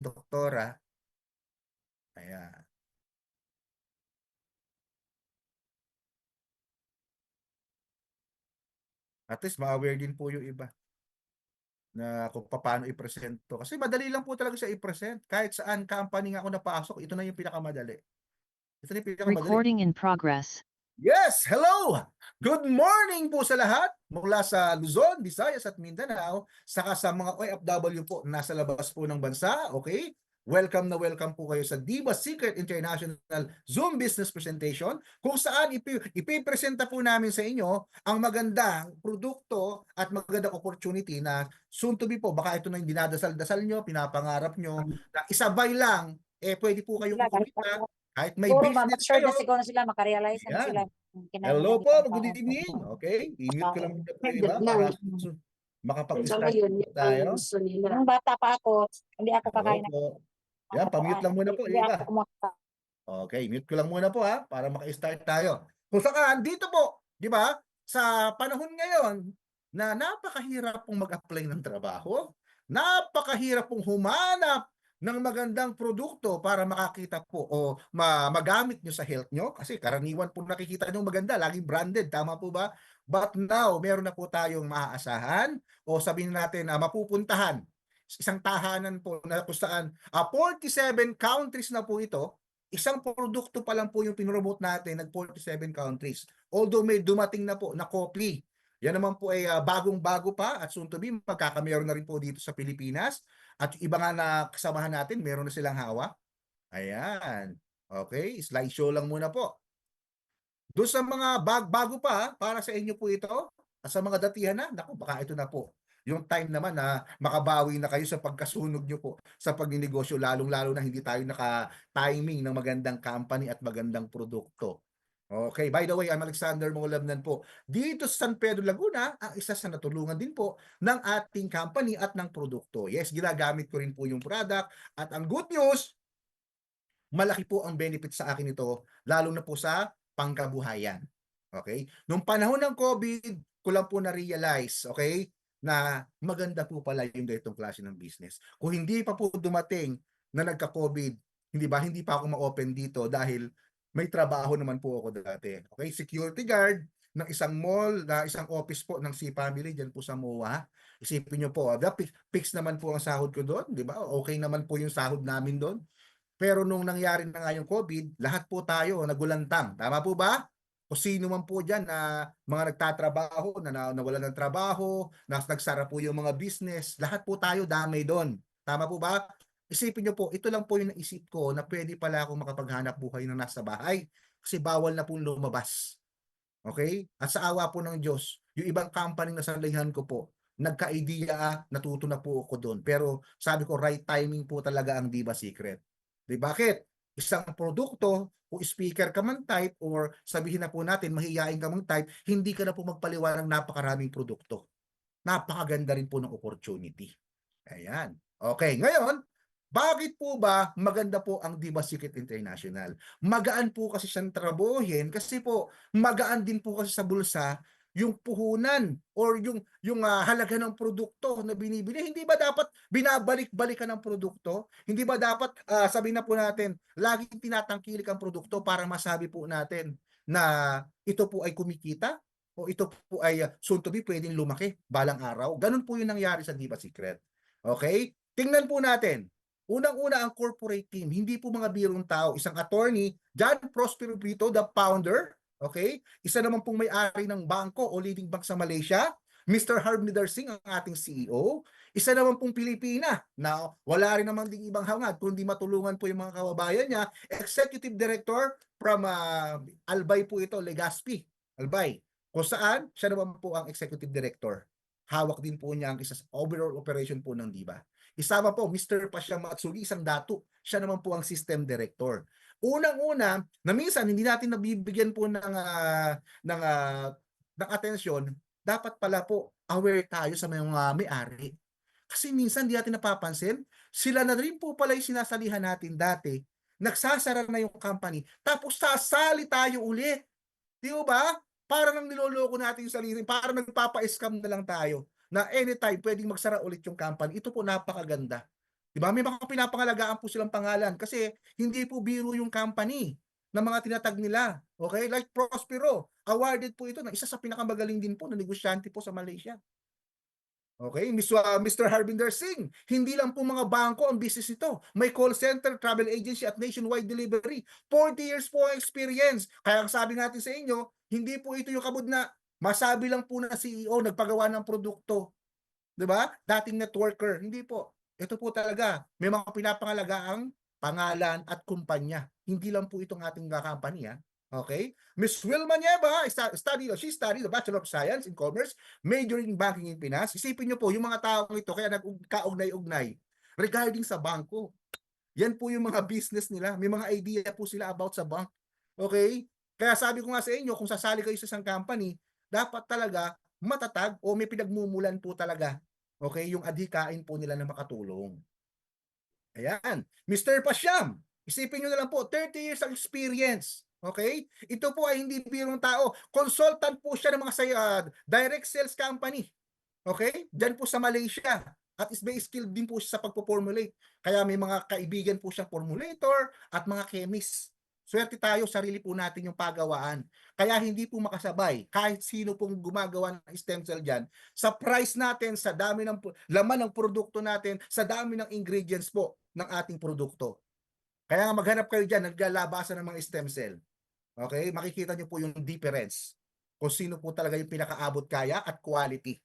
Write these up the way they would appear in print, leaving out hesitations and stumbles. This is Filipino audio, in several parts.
doktora. Ayan. At least ma-aware din po yung iba na kung paano i-present to. Kasi madali lang po talaga siya i-present. Kahit saan company nga ako napasok, ito na yung pinakamadali. Ito na yung pinakamadali. Recording in progress. Yes, hello! Good morning po sa lahat mula sa Luzon, Visayas at Mindanao, saka sa mga OFW po nasa labas po ng bansa, okay? Welcome na welcome po kayo sa Diva Secret International Zoom Business Presentation kung saan ipipresenta po namin sa inyo ang magandang produkto at magandang opportunity na soon to be po, baka ito na yung dinadasal-dasal nyo, pinapangarap nyo, na isabay lang, pwede po kayong kumita, kahit may Siguro ba, business mature kayo. na siguro sila, makarealize na sila. Yan. Hello po, good evening. Okay, i-mute ko lang muna po yung iba para makapag-start tayo. Nung bata pa ako, hindi ako Hello kakain. po. Yan, pa-mute lang muna po yung Hindi iba. ako kumaka. Okay, mute ko lang muna po ha, para maka-start tayo. Kung saan, dito po, di ba, sa panahon ngayon na napakahirap pong mag-apply ng trabaho, napakahirap pong humanap ng magandang produkto para makakita po o magamit nyo sa health nyo. Kasi karaniwan po nakikita nyo maganda, laging branded, tama po ba? But now, meron na po tayong maaasahan o sabihin natin na mapupuntahan. Isang tahanan po na kung saan 47 countries na po ito. Isang produkto pa lang po yung pinromote natin, nag-47 countries. Although may dumating na po na copy. Yan naman po ay bagong-bago pa at soon to be magkakameron na rin po dito sa Pilipinas. At yung iba nga na kasamahan natin, meron na silang hawak. Ayan. Okay, slideshow lang muna po. Doon sa mga bago pa, para sa inyo po ito. At sa mga datihan na, naku, baka ito na po. Yung time naman na makabawi na kayo sa pagkasunog nyo po sa pagninegosyo, lalong-lalo na hindi tayo naka-timing ng magandang company at magandang produkto. Okay, by the way, I'm Alexander Mongolabnan po. Dito sa San Pedro, Laguna, ang isa sa natulungan din po ng ating company at ng produkto. Yes, ginagamit ko rin po yung product. At ang good news, malaki po ang benefit sa akin ito, lalo na po sa pangkabuhayan. Okay? Nung panahon ng COVID, ko lang po na-realize, okay, na maganda po pala yung ganitong klase ng business. Kung hindi pa po dumating na nagka-COVID, hindi ba, hindi pa ako ma-open dito dahil may trabaho naman po ako dati. Okay? Security guard ng isang mall, na isang office po ng C-Family dyan po sa MOA. Isipin nyo po, fix naman po ang sahod ko doon, di ba? Okay naman po yung sahod namin doon. Pero nung nangyari na nga yung COVID, lahat po tayo nagulantang. Tama po ba? O sino man po dyan na mga nagtatrabaho, na nawalan ng trabaho, na nagsara po yung mga business, lahat po tayo damay doon. Tama po ba? Isipin nyo po, ito lang po yung naisip ko na pwede pala akong makapaghanap buhay na nasa bahay kasi bawal na pong lumabas. Okay? At sa awa po ng Diyos, yung ibang company na salihan ko po, nagka-idea, natuto na po ako doon. Pero sabi ko, right timing po talaga ang Diva Secret. Di bakit? Isang produkto o speaker ka man type or sabihin na po natin mahihain ka man type, hindi ka na po magpaliwanag napakaraming produkto. Napakaganda rin po ng opportunity. Ayan. Okay, ngayon, bakit po ba maganda po ang Diva Secret International? Magaan po kasi siyang trabuhin kasi po magaan din po kasi sa bulsa yung puhunan or yung halaga ng produkto na binibili. Hindi ba dapat binabalik-balikan ng produkto? Hindi ba dapat sabihin na po natin, laging tinatangkilik ang produkto para masabi po natin na ito po ay kumikita o ito po ay soon to be pwedeng lumaki balang araw? Ganun po yung nangyari sa Diva Secret. Okay? Tingnan po natin. Unang-una ang corporate team, hindi po mga birong tao, isang attorney, John Prospero Brito, the founder, okay? Isa naman pong may-ari ng bangko o leading bank sa Malaysia, Mr. Harminder Singh, ang ating CEO. Isa naman pong Pilipina na wala rin naman ding ibang hangad kundi matulungan po yung mga kababayan niya. Executive Director from Albay po ito, Legazpi, Albay. Kung saan, siya naman po ang Executive Director. Hawak din po niya ang isa sa overall operation po ng Diva. Isama po, Mr. Pasya Matsuri, isang dato. Siya naman po ang system director. Unang-una, na minsan hindi natin nabibigyan po ng atensyon, dapat pala po aware tayo sa mga may-ari. Kasi minsan di natin napapansin, sila na rin po pala yung sinasalihan natin dati, nagsasara na yung company, tapos sasali tayo ulit. Di ba? Para nang niloloko natin yung sarili, para nagpapa-scam na lang tayo na anytime pwedeng magsara ulit yung company. Ito po napakaganda. Di ba? May mga pinapangalagaan po silang pangalan kasi hindi po biro yung company ng mga tinatag nila. Okay? Like Prospero, awarded po ito ng isa sa pinakamagaling din po na negosyante po sa Malaysia. Okay, Mr. Harbinder Singh, hindi lang po mga bangko ang business ito. May call center, travel agency at nationwide delivery. 40 years po ang experience. Kaya ang sabi natin sa inyo, hindi po ito yung kabud na masabi lang po na CEO nagpagawa ng produkto. 'Di ba? Dating networker, hindi po. Ito po talaga, may mga pinapangalagaang pangalan at kumpanya. Hindi lang po itong ating company, ha. Okay? Miss Wilma Nieva, she studied the Bachelor of Science in Commerce, majoring in Banking in Finance. Isipin niyo po, yung mga taong ito, kaya nagkaugnay-ugnay regarding sa bangko. Yan po yung mga business nila. May mga idea po sila about sa bank. Okay? Kaya sabi ko nga sa inyo, kung sasali kayo sa isang company, dapat talaga matatag o may pinagmumulan po talaga. Okay? Yung adhikain po nila na makatulong. Ayan. Mr. Pasyam, isipin nyo na lang po, 30 years of experience. Okay? Ito po ay hindi birong tao. Consultant po siya ng mga direct sales company. Okay? Diyan po sa Malaysia. At is very skilled din po siya sa pagpo-formulate. Kaya may mga kaibigan po siyang formulator at mga chemist. Swerte tayo, sarili po natin yung pagawaan. Kaya hindi po makasabay kahit sino pong gumagawa ng stem cell dyan. Sa price natin, sa dami ng laman ng produkto natin, sa dami ng ingredients po ng ating produkto. Kaya maghanap kayo dyan, naglalabasan ng mga stem cell. Okay? Makikita nyo po yung difference. Kung sino po talaga yung pinakaabot kaya at quality.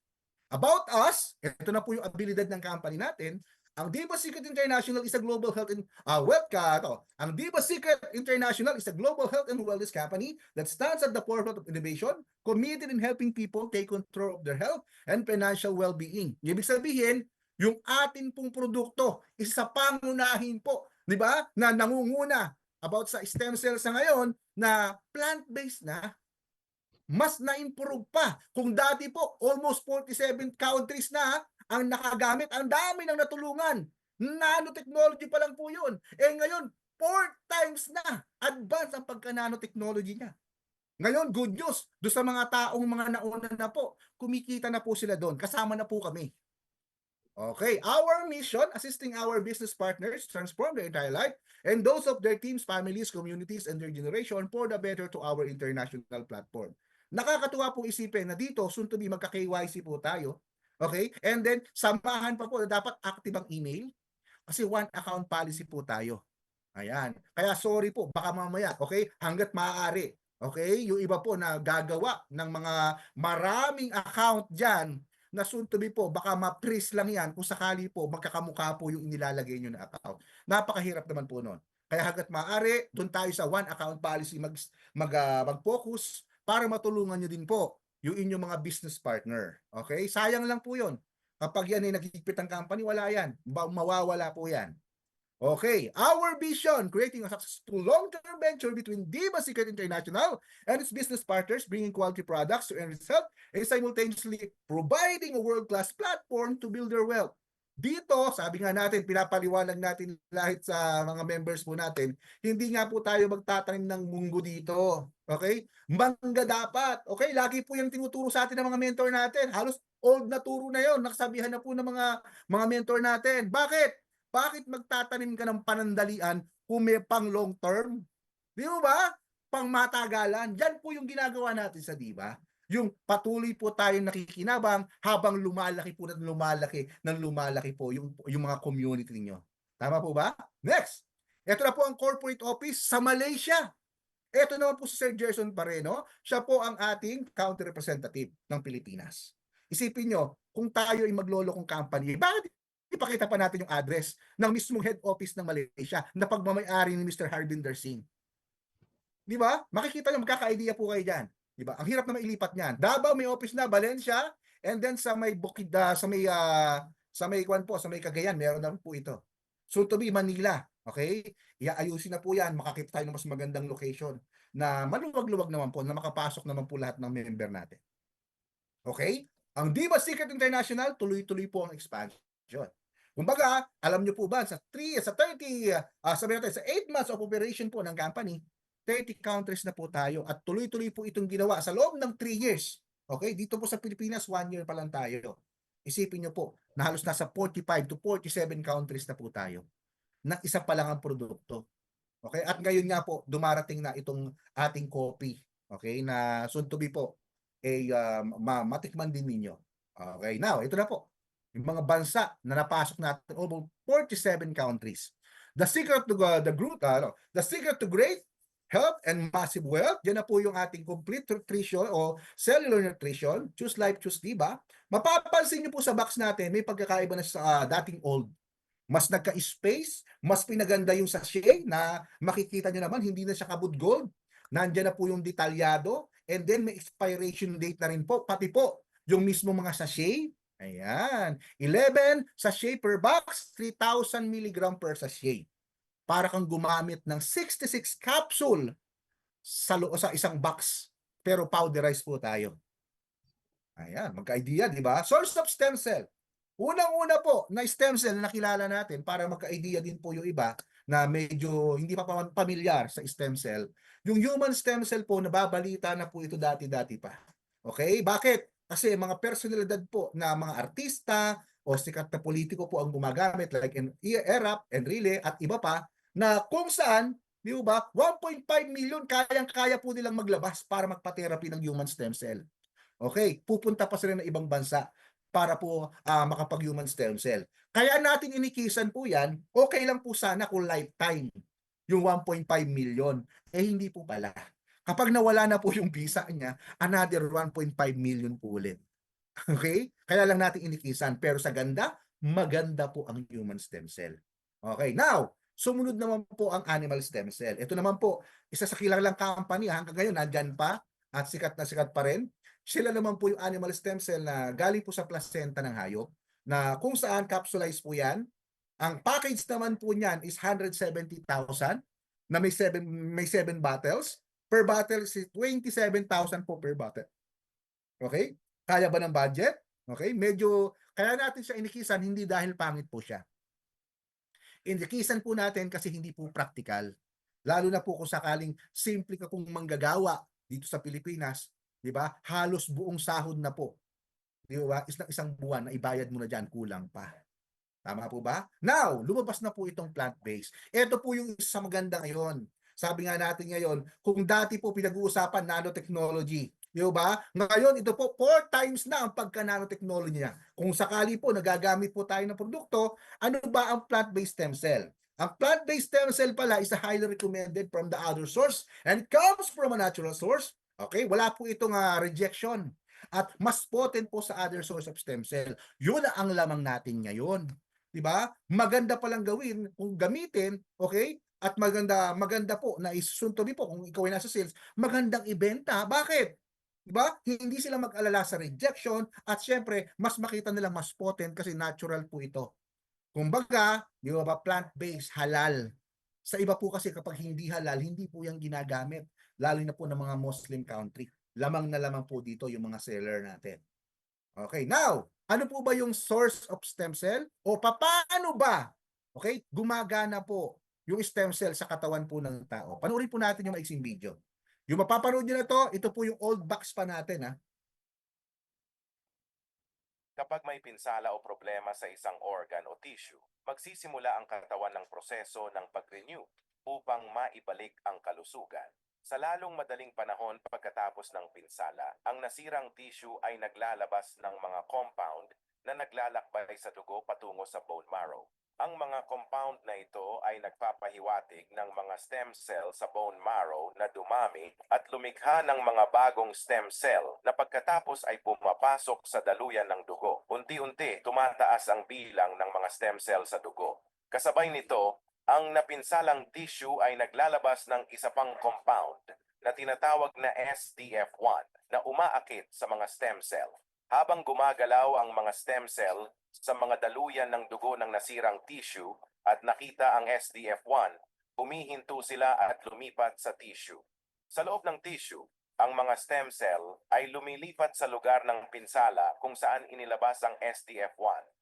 About us, ito na po yung abilidad ng company natin. Ang Diva Secret International is a global health and Ang Diva Secret International is a global health and wellness company that stands at the forefront of innovation, committed in helping people take control of their health and financial well-being. Ibig sabihin, yung atin pong produkto isa sa pangunahin po, di ba? Na nangunguna about sa stem cells sa ngayon na plant-based na, mas na-improve pa. Kung dati po, almost 47 countries na ang nakagamit. Ang dami nang natulungan. Nanotechnology pa lang po yun. Eh ngayon, 4 times na advance ang pagka-nanotechnology niya. Ngayon, good news, doon sa mga taong mga nauna na po, kumikita na po sila doon. Kasama na po kami. Okay, our mission, assisting our business partners transform their entire life and those of their teams, families, communities, and their generation for the better to our international platform. Nakakatuwa pong isipin na dito, soon to be magka-KYC po tayo. Okay? And then, samahan pa po na dapat active ang email kasi one account policy po tayo. Ayan. Kaya sorry po, baka mamaya, okay? Hanggat maaari. Okay? Yung iba po na gagawa ng mga maraming account dyan na soon to be po, baka ma-freeze lang yan kung sakali po magkakamukha po yung inilalagay nyo na account. Napakahirap naman po nun. Kaya hanggat maaari, doon tayo sa one account policy mag-focus para matulungan nyo din po yung inyong mga business partner. Okay? Sayang lang po yun. Kapag yan ay nagigipit ang company, wala yan. Mawawala po yan. Okay, our vision, creating a successful long-term venture between Diva Secret International and its business partners, bringing quality products to enrich health and simultaneously providing a world-class platform to build their wealth. Dito, sabi nga natin, pinapaliwanag natin lahat sa mga members po natin, hindi nga po tayo magtatanim ng munggo dito. Okay? Mangga dapat. Okay? Lagi po yung tinuturo sa atin ng mga mentor natin. Halos old na turo na yon, nakasabihan na po ng mga mentor natin. Bakit? Bakit magtatanim ka ng panandalian kung may pang long term? Di ba? Pang matagalan. Yan po yung ginagawa natin sa Diva. Yung patuloy po tayong nakikinabang habang lumalaki po ng lumalaki po yung mga community niyo. Tama po ba? Next. Ito na po ang corporate office sa Malaysia. Ito naman po si Sir Gerson Pareno. Siya po ang ating county representative ng Pilipinas. Isipin nyo, kung tayo ay maglolo kong company, bakit ipakita pa natin yung address ng mismong head office ng Malaysia na pagmamayari ni Mr. Harbinder Singh? Di ba? Makikita nyo, magkaka-idea po kayo dyan. Di ba? Ang hirap na mailipat niyan. Davao may office na, Valencia, and then sa may Bukid, sa may kwan po, sa may Cagayan, meron na po ito. Soon to be Manila. Okay? Iaayusin na po yan. Makakita tayo ng mas magandang location na maluwag-luwag naman po, na makapasok naman po lahat ng member natin. Okay? Ang Diva Secret International, tuloy-tuloy po ang expansion. Kumbaga, alam nyo po ba, sa 8 months of operation po ng company, 30 countries na po tayo at tuloy-tuloy po itong ginawa sa loob ng 3 years. Okay? Dito po sa Pilipinas, 1 year pa lang tayo. isipin nyo po, na halos nasa 45 to 47 countries na po tayo, na isa pa lang ang produkto. Okay? At ngayon nga po, dumarating na itong ating coffee. Okay? Na soon to be po, matikman din ninyo. Okay? Now, ito na po. Yung mga bansa na napasok natin, over 47 countries. The secret to the secret to great health and massive wealth, yan na po yung ating complete nutrition o cellular nutrition. Choose life, choose diba? Mapapansin nyo po sa box natin, may pagkakaiba na sa dating old. Mas nagka-space, mas pinaganda yung sachet na makikita nyo naman, hindi na siya kabud gold. Nandiyan na po yung detalyado, and then may expiration date na rin po, pati po yung mismo mga sachet. Ayan, 11 sachet per box, 3,000 mg per sachet. Para kang gumamit ng 66 capsule sa isang box, pero powderized po tayo. Ayan, magka-idea, di ba? Source of stem cell. Unang-una po na stem cell na nakilala natin para magka-idea din po yung iba na medyo hindi pa pamilyar sa stem cell. Yung human stem cell po, nababalita na po ito dati-dati pa. Okay? Bakit? Kasi mga personalidad po na mga artista o sikat na politiko po ang gumagamit like Erap, Enrile at iba pa na kung saan, di ba, 1.5 million kayang-kaya po nilang maglabas para magpa-therapy ng human stem cell. Okay, pupunta pa sila ng ibang bansa para po makapag-human stem cell. Kaya natin inikisan po yan, okay lang po sana kung lifetime yung 1.5 million. Eh hindi po pala. Kapag nawala na po yung visa niya, another 1.5 million po ulit. Okay? Kaya lang natin inikisan. Pero sa ganda, maganda po ang human stem cell. Okay, now, sumunod naman po ang animal stem cell. Ito naman po, isa sa kilalang company, hanggang ngayon, nandyan pa, at sikat na sikat pa rin. Sila naman po yung animal stem cell na galing po sa placenta ng hayop, na kung saan capsulized po yan. Ang package naman po niyan is 170,000 na may 7 bottles. Per bottle is 27,000 po per bottle. Okay? Kaya ba ng budget? Okay? Medyo, kaya natin siya inikisan, hindi dahil pangit po siya. Inikisan po natin kasi hindi po practical. Lalo na po kung sakaling simple ka kung manggagawa dito sa Pilipinas, di ba? Halos buong sahod na po. Di ba? Isang buwan na ibayad mo na dyan, kulang pa. Tama po ba? Now, lumabas na po itong plant-based. Ito po yung isa maganda ngayon. Sabi nga natin ngayon, kung dati po pinag-uusapan nanotechnology, di ba? Ngayon, ito po 4 times na ang pagka-nanotechnology niya. Kung sakali po nagagamit po tayo ng produkto, ano ba ang plant-based stem cell? Ang plant-based stem cell pala is highly recommended from the other source and it comes from a natural source. Okay? Wala po itong rejection. At mas potent po sa other source of stem cell. Yun ang lamang natin ngayon. 'Di ba? Maganda pa lang gawin kung gamitin, okay? At maganda po na isuntunin po kung ikaw ay nasa sales, magandang ibenta. Bakit? 'Di ba? Hindi sila mag-alala sa rejection at syempre, mas makita nila mas potent kasi natural po ito. Kumbaga, 'di ba, plant-based, halal. Sa iba po kasi kapag hindi halal, hindi po 'yang ginagamit, lalo na po ng mga Muslim country. Lamang na lamang po dito yung mga seller natin. Okay, now, ano po ba yung source of stem cell? O paano ba, okay, gumagana po yung stem cell sa katawan po ng tao? Panoorin po natin yung maiksing video. Yung mapapanood nyo na to, ito po yung old box pa natin, ha? Kapag may pinsala o problema sa isang organ o tissue, magsisimula ang katawan ng proseso ng pag-renew upang maibalik ang kalusugan. Sa lalong madaling panahon pagkatapos ng pinsala, ang nasirang tissue ay naglalabas ng mga compound na naglalakbay sa dugo patungo sa bone marrow. Ang mga compound na ito ay nagpapahiwatig ng mga stem cell sa bone marrow na dumami at lumikha ng mga bagong stem cell na pagkatapos ay pumapasok sa daluyan ng dugo. Unti-unti, tumataas ang bilang ng mga stem cell sa dugo. Kasabay nito, ang napinsalang tissue ay naglalabas ng isa pang compound na tinatawag na SDF1 na umaakit sa mga stem cell. Habang gumagalaw ang mga stem cell sa mga daluyan ng dugo ng nasirang tissue at nakita ang SDF1, humihinto sila at lumipat sa tissue. Sa loob ng tissue, ang mga stem cell ay lumilipat sa lugar ng pinsala kung saan inilabas ang SDF1.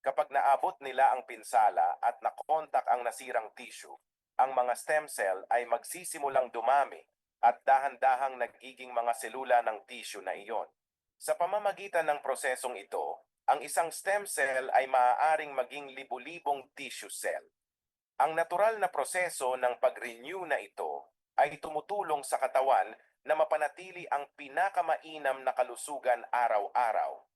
Kapag naabot nila ang pinsala at nakontak ang nasirang tissue, ang mga stem cell ay magsisimulang dumami at dahan-dahang nagiging mga selula ng tissue na iyon. Sa pamamagitan ng prosesong ito, Ang isang stem cell ay maaaring maging libu-libong tissue cell. Ang natural na proseso ng pag-renew na ito ay tumutulong sa katawan na mapanatili ang pinakamainam na kalusugan araw-araw.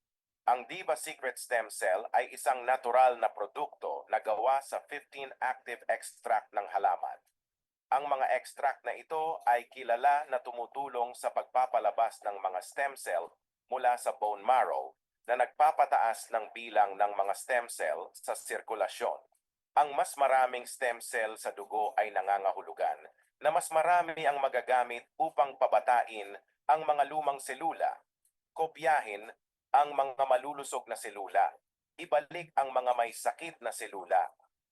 Ang Diva Secret Stem Cell ay isang natural na produkto na gawa sa 15 active extract ng halaman. Ang mga extract na ito ay kilala na tumutulong sa pagpapalabas ng mga stem cell mula sa bone marrow na nagpapataas ng bilang ng mga stem cell sa sirkulasyon. Ang mas maraming stem cell sa dugo ay nangangahulugan na mas marami ang magagamit upang pabatain ang mga lumang selula, kopyahin ang mga malulusog na selula, ibalik ang mga may sakit na selula,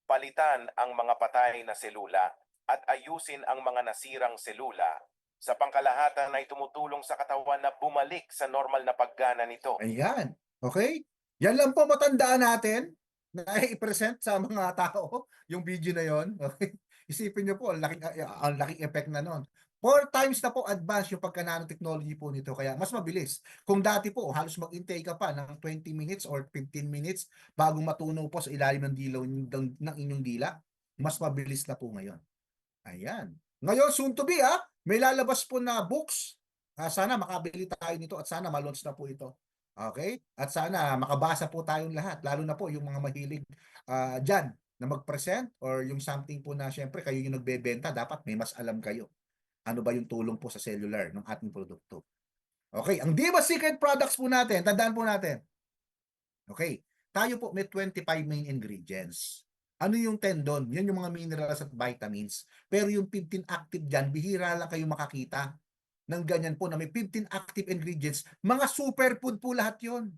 palitan ang mga patay na selula, at ayusin ang mga nasirang selula. Sa pangkalahatan ay tumutulong sa katawan na bumalik sa normal na paggana nito. Ayan. Okay? Yan lang po matandaan natin na i-present sa mga tao yung video na yon. Okay? Isipin nyo po, ang laking effect na nun. 4 times na po advance yung pagka-nanotechnology po nito. Kaya mas mabilis. Kung dati po, halos mag-intake ka pa ng 20 minutes or 15 minutes bago matunaw po sa ilalim ng dilaw ng inyong dila, mas mabilis na po ngayon. Ayan. Ngayon, soon to be, may lalabas po na books. Sana makabili tayo nito at sana ma-launch na po ito. Okay? At sana makabasa po tayong lahat, lalo na po yung mga mahilig dyan na mag-present or yung something po na syempre kayo yung nagbebenta, dapat may mas alam kayo. Ano ba yung tulong po sa cellular ng ating produkto? Okay, ang Diva Secret products po natin, tandaan po natin. Okay, tayo po may 25 main ingredients. Ano yung 10 doon? Yan yung mga minerals at vitamins. Pero yung 15 active dyan, bihira lang kayo makakita ng ganyan po na may 15 active ingredients. Mga superfood po lahat yon.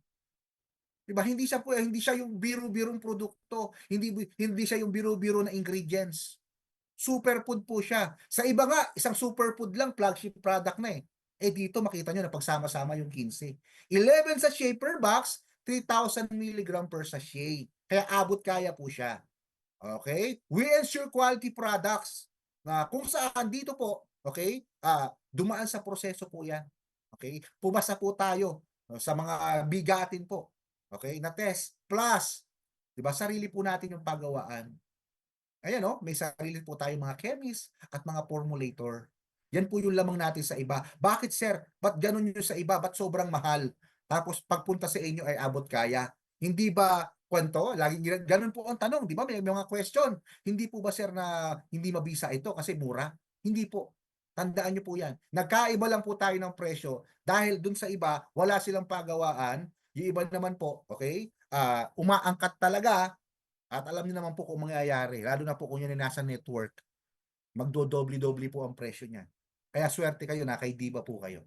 Diba? Hindi siya yung biro-birong produkto. Hindi siya yung biro-biro na ingredients. Superfood po siya. Sa iba nga, isang superfood lang, flagship product na eh. Eh dito makita nyo na pagsama-sama yung 15. 11 sachet per box, 3,000 mg per sachet. Kaya abot kaya po siya. Okay? We ensure quality products. Kung saan dito po, okay, dumaan sa proseso po yan. Okay? Pumasa po tayo sa mga bigatin po. Okay? Na test. Plus, diba, sarili po natin yung paggawaan. Ayan may sarili po tayong mga chemist at mga formulator. Yan po yung lamang natin sa iba. Bakit sir? Ba't ganun yung sa iba? Ba't sobrang mahal? Tapos pagpunta sa inyo ay abot kaya? Hindi ba kwento? Laging ganun po ang tanong, di ba? May mga question. Hindi po ba sir na hindi mabisa ito kasi mura? Hindi po. Tandaan nyo po yan. Nagkaiba lang po tayo ng presyo dahil dun sa iba, wala silang pagawaan. Yung iba naman po, okay? Umaangkat talaga. At alam niyo naman po kung mangyayari, lalo na po kung yan ay nasa network, magdodoble-doble po ang presyo niyan. Kaya swerte kayo na kay Diva po kayo.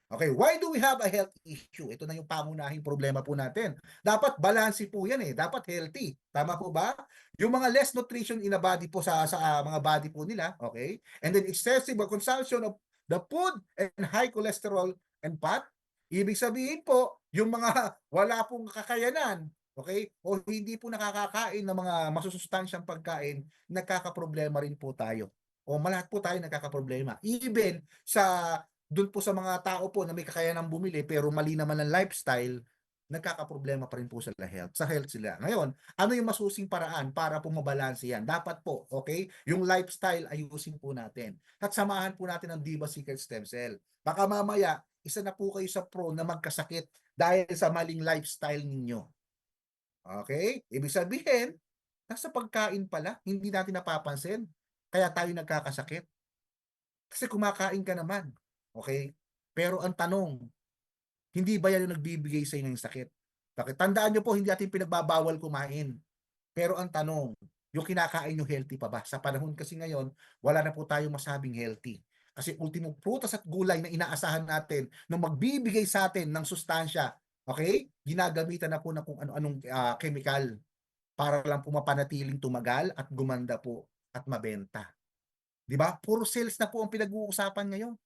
Okay, why do we have a health issue? Ito na yung pangunahing problema po natin. Dapat balance po yan dapat healthy. Tama po ba? Yung mga less nutrition in a body po sa mga body po nila, okay? And then excessive consumption of the food and high cholesterol and fat. Ibig sabihin po, yung mga wala pong kakayanan, okay? O hindi po nakakakain ng mga masusustansyang pagkain, nagkakaproblema rin po tayo. O malahat po tayo nagkakaproblema. Even sa doon po sa mga tao po na may kakayanang bumili pero mali naman ang lifestyle, nagkakaproblema pa rin po sa health sila. Ngayon, ano yung masusing paraan para po mabalanse yan? Dapat po, okay? Yung lifestyle ayusin po natin. At samahan po natin ang Diva Secret Stem Cell. Baka mamaya, isa na po kayo sa pro na magkasakit dahil sa maling lifestyle ninyo. Okay? Ibig sabihin, nasa pagkain pala, hindi natin napapansin. Kaya tayo nagkakasakit. Kasi kumakain ka naman. Okay? Pero ang tanong, hindi ba yan yung nagbibigay sa inyo ng sakit? Bakit? Tandaan nyo po, hindi natin pinagbabawal kumain. Pero ang tanong, yung kinakain nyo healthy pa ba? Sa panahon kasi ngayon, wala na po tayong masabing healthy. Kasi ultimo prutas at gulay na inaasahan natin na magbibigay sa atin ng sustansya, okay? Ginagamitan na po ng kung ano-anong chemical para lang po mapanatiling tumagal at gumanda po at mabenta. Di ba? Puro sales na po ang pinag-uusapan ngayon.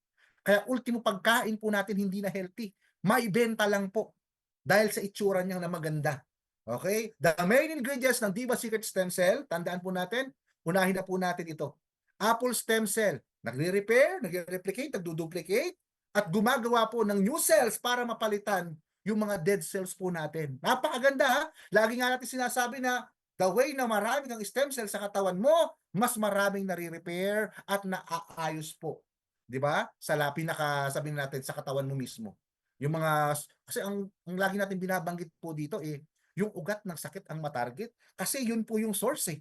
Kaya ultimo pagkain po natin hindi na healthy. May benta lang po dahil sa itsura niya na maganda. Okay? The main ingredients ng Diva Secret Stem Cell, tandaan po natin, unahin na po natin ito. Apple stem cell, nagre-repair, nagre-replicate, nagduduplicate, at gumagawa po ng new cells para mapalitan yung mga dead cells po natin. Napakaganda ha. Lagi nga natin sinasabi na the way na marami kang stem cell sa katawan mo, mas maraming nare-repair at naaayos po. 'Di ba? Pinaka sabihin natin sa katawan mo mismo. Yung mga kasi ang lagi natin binabanggit po dito yung ugat ng sakit ang matarget kasi yun po yung source eh.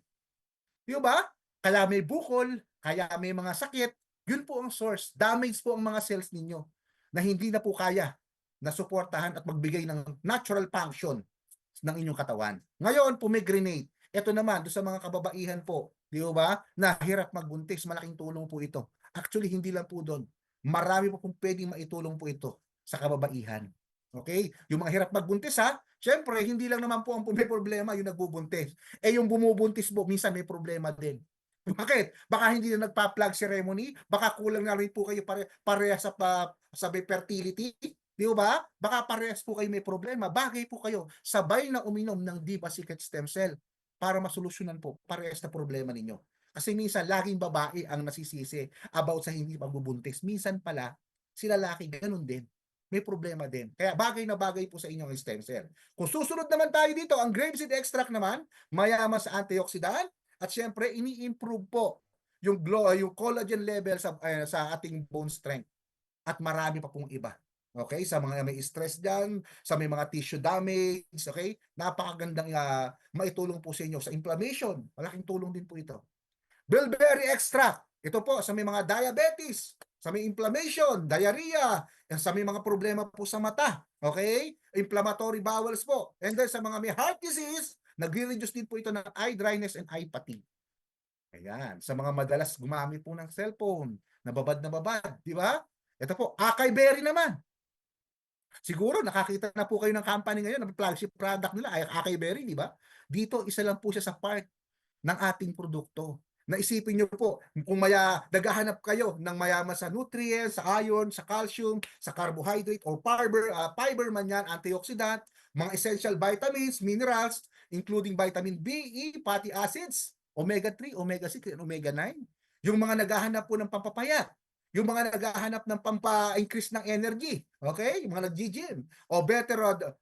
'Di ba? Kaya may bukol, kaya may mga sakit, yun po ang source. Damage po ang mga cells ninyo na hindi na po kaya na suportahan at magbigay ng natural function ng inyong katawan. Ngayon, pomegranate. Ito naman, doon sa mga kababaihan po, di ba, na hirap magbuntis, malaking tulong po ito. Actually, hindi lang po doon. Marami po pong pwedeng maitulong po ito sa kababaihan. Okay? Yung mga hirap magbuntis ha, syempre, hindi lang naman po ang may problema yung nagbubuntis. Yung bumubuntis po, minsan may problema din. Bakit? Baka hindi na nagpa-plug ceremony, baka kulang na rin po kayo pareha sa fertility, di ba? Baka parehas po kayo may problema. Bagay po kayo, sabay na uminom ng Diva Secret Stem Cell para masolusyonan po parehas na problema ninyo. Kasi minsan, laging babae ang nasisisi about sa hindi pagbubuntis. Minsan pala, si lalaki, ganun din. May problema din. Kaya bagay na bagay po sa inyong stem cell. Kung susunod naman tayo dito, ang grapeseed extract naman, mayaman sa antioxidant, at syempre, ini-improve po yung collagen level sa ating bone strength. At marami pa pong iba. Okay? Sa mga may stress dyan, sa may mga tissue damage, okay? Napakagandang maitulong po sa inyo sa inflammation. Malaking tulong din po ito. Bilberry extract. Ito po sa may mga diabetes, sa may inflammation, diarrhea, sa may mga problema po sa mata. Okay? Inflammatory bowels po. And then sa mga may heart disease, nagre-reduce din po ito ng eye dryness and eye fatigue. Ayan. Sa mga madalas gumamit po ng cellphone, nababad, di ba? Ito po, acai berry naman. Siguro nakakita na po kayo ng company ngayon, ng flagship product nila, acai berry, di ba? Dito, isa lang po siya sa part ng ating produkto. Naisipin nyo po, kung naghahanap kayo ng mayaman sa nutrients, sa iron, sa calcium, sa carbohydrate, or fiber man yan, antioxidant, mga essential vitamins, minerals, including vitamin B, E, fatty acids, omega-3, omega-6, and omega-9. Yung mga naghahanap po ng pampapayat, yung mga naghahanap ng pampa-increase ng energy, okay? Yung mga nag-gym, o better,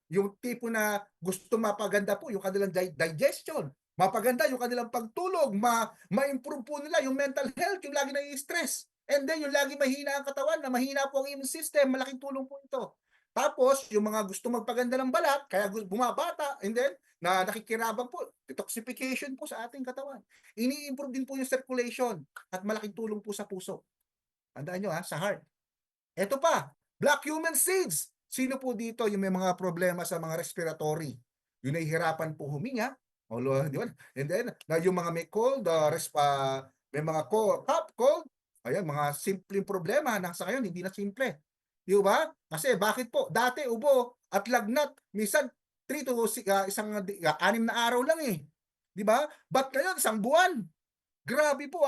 yung tipo na gusto mapaganda po yung kanilang digestion, mapaganda yung kanilang pagtulog, ma-improve po nila yung mental health, yung lagi nai-stress. And then yung lagi mahina ang katawan, na mahina po ang immune system, malaking tulong po ito. Tapos, yung mga gusto magpaganda ng balat, kaya bumabata, and then, na nakikirabang po, detoxification po sa ating katawan. Ini-improve din po yung circulation at malaking tulong po sa puso. Tandaan nyo sa heart. Ito pa, black cumin seeds. Sino po dito yung may mga problema sa mga respiratory? Yung nahihirapan po huminga, di ba? And then, yung mga may cold, may mga cold, ayan, mga simpleng problema, nasa ngayon, hindi na simple. Di ba? Kasi bakit po? Dati ubo at lagnat, minsan 3 to 6 6 na araw lang eh. Di ba? But ngayon, 1 buwan. Grabe po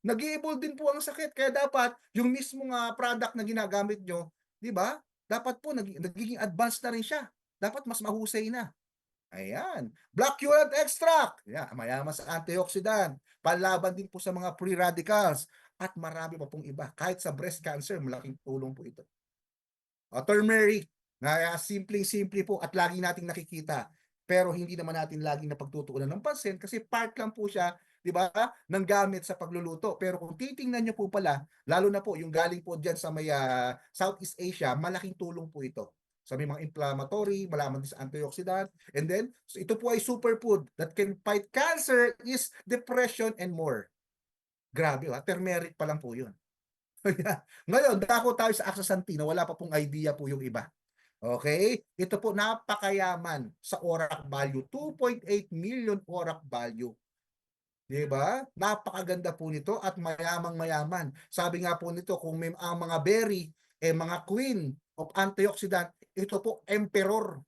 nag-i-evolve din po ang sakit. Kaya dapat yung mismong product na ginagamit nyo, di ba? Dapat po nagiging advanced na rin siya. Dapat mas mahusay na. Ayan. Black currant extract. Ayan, mayaman sa antioxidant. Panlaban din po sa mga free radicals. At marami pa pong iba. Kahit sa breast cancer, malaking tulong po ito. Turmeric. Na simpleng-simple po at lagi nating nakikita. Pero hindi naman natin laging napagtutuunan ng pansin kasi part lang po siya, di ba, ng gamit sa pagluluto. Pero kung titingnan nyo po pala, lalo na po yung galing po dyan sa may Southeast Asia, malaking tulong po ito. Sa may mga inflammatory, malaman din sa antioxidant. And then, so ito po ay superfood that can fight cancer, is depression, and more. Grabe turmeric pa lang po yun. Ngayon, dako tayo sa astaxanthin, wala pa pong idea po yung iba. Okay? Ito po napakayaman sa ORAC value. 2.8 million ORAC value. Diba? Napakaganda po nito at mayamang-mayaman. Sabi nga po nito, kung may ang mga berry, mga queen of antioxidant, ito po emperor.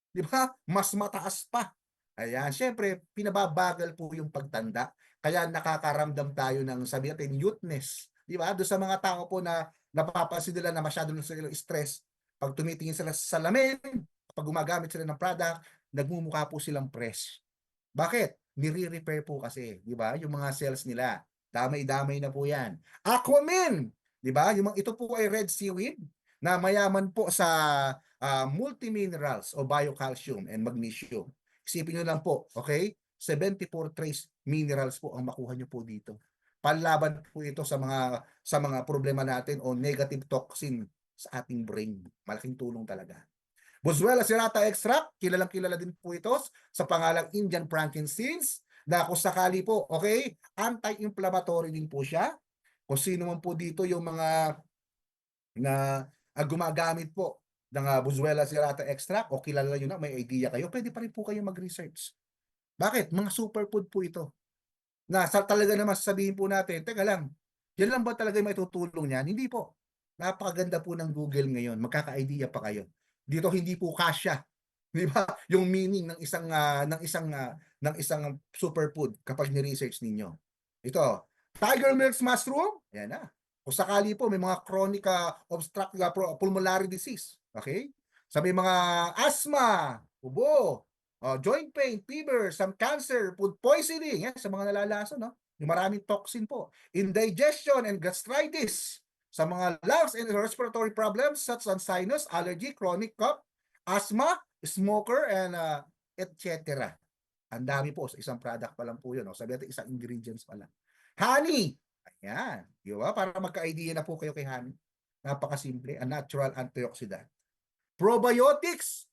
Diba? Mas mataas pa. Ayan, syempre, pinababagal po yung pagtanda. Kaya nakakaramdam tayo ng, sabi natin, youthness. Diba? Doon sa mga tao po na napapansin nila na masyado na sila stress, pag tumitingin sila sa salamin, pag gumagamit sila ng product, nagmumukha po silang fresh. Bakit? Nire-repair po kasi, di ba? Yung mga cells nila. Damay-damay na po yan. Aquamin! Di ba? Ito po ay red seaweed na mayaman po sa multiminerals o biocalcium and magnesium. Isipin nyo lang po, okay? 74 trace minerals po ang makuha nyo po dito. Panlaban po ito sa mga problema natin o negative toxin sa ating brain. Malaking tulong talaga. Boswellia serrata extract, kilalang-kilala din po ito sa pangalang Indian frankincense na kung sakali po, okay, anti-inflammatory din po siya. Kung sino man po dito yung mga na gumagamit po ng Boswellia serrata extract o kilala nyo na, may idea kayo, pwede pa rin po kayo mag-research. Bakit? Mga superfood po ito. Na talaga naman sasabihin po natin, teka lang, yan lang ba talaga yung may tutulong niyan? Hindi po. Napakaganda po ng Google ngayon. Magkaka-idea pa kayo. Dito hindi po kasya, di ba? Yung meaning ng isang superfood kapag ni-research ninyo. Ito, tiger milk mushroom, yan na. Kung sakali po may mga chronic obstructive pulmonary disease, okay? Sa may mga asthma, ubo, joint pain, fever, some cancer, food poisoning, sa mga nalalasa, no? Yung maraming toxin po. Indigestion and gastritis, sa mga lungs and respiratory problems such as sinus, allergy, chronic cough, asthma, smoker, and etc. Ang dami po, sa isang product pa lang po yun. No? Sabi natin, isang ingredients pa lang. Honey! Ayan. Di ba? Para magka-idea na po kayo kay honey. Napakasimple. A natural antioxidant. Probiotics!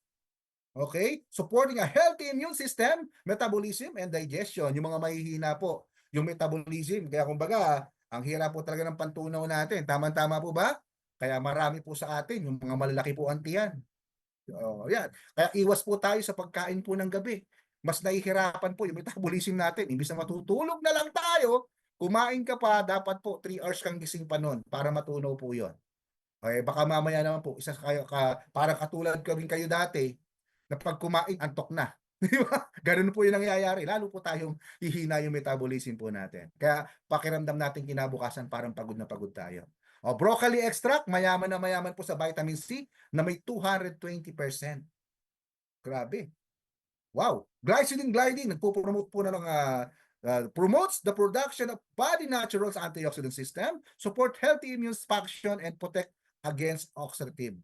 Okay? Supporting a healthy immune system, metabolism, and digestion. Yung mga mahihina po. Yung metabolism. Kaya kumbaga, ang hirap po talaga ng pantunaw natin. Tama-tama po ba? Kaya marami po sa atin, yung mga malalaki po ang tiyan. Yan. Kaya iwas po tayo sa pagkain po ng gabi. Mas nahihirapan po yung metabolism natin. Imbis na matutulog na lang tayo, kumain ka pa, dapat po 3 hours kang gising pa nun para matunaw po yon. Okay, baka mamaya naman po, isa kayo, parang katulad kami kayo dati, na pag kumain, antok na. Di ba? Ganun po yung nangyayari. Lalo po tayong hihina yung metabolism po natin. Kaya pakiramdam natin kinabukasan parang pagod na pagod tayo. Broccoli extract, mayaman na mayaman po sa vitamin C na may 220%. Grabe. Wow. Glycine gliding, nagpo-promote po na ng promotes the production of body naturals antioxidant system, support healthy immune function, and protect against oxidative.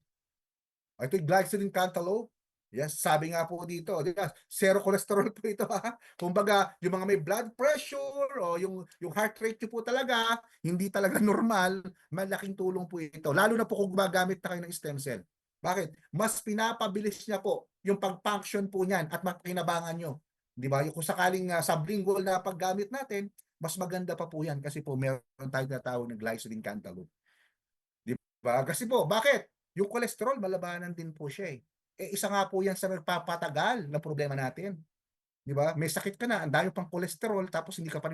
Ito yung glycerin cantaloupe. Yes, sabi nga po dito, di ba? Zero cholesterol po ito, ha. Kumbaga, yung mga may blood pressure o yung heart rate nyo po talaga, hindi talaga normal, malaking tulong po ito. Lalo na po kung gumagamit na kayo ng stem cell. Bakit? Mas pinapabilis niya po yung pag-function po niyan at mapakinabangan nyo. Di ba? Kung sakaling sublingual na paggamit natin, mas maganda pa po yan kasi po meron tayong natawag ng glycerin cantaloupe. Di ba? Kasi po, bakit? Yung cholesterol, malabanan din po siya eh. Isa nga po yan sa nagpapatagal na problema natin. Di ba? May sakit ka na, ang dami pang cholesterol, tapos hindi ka pa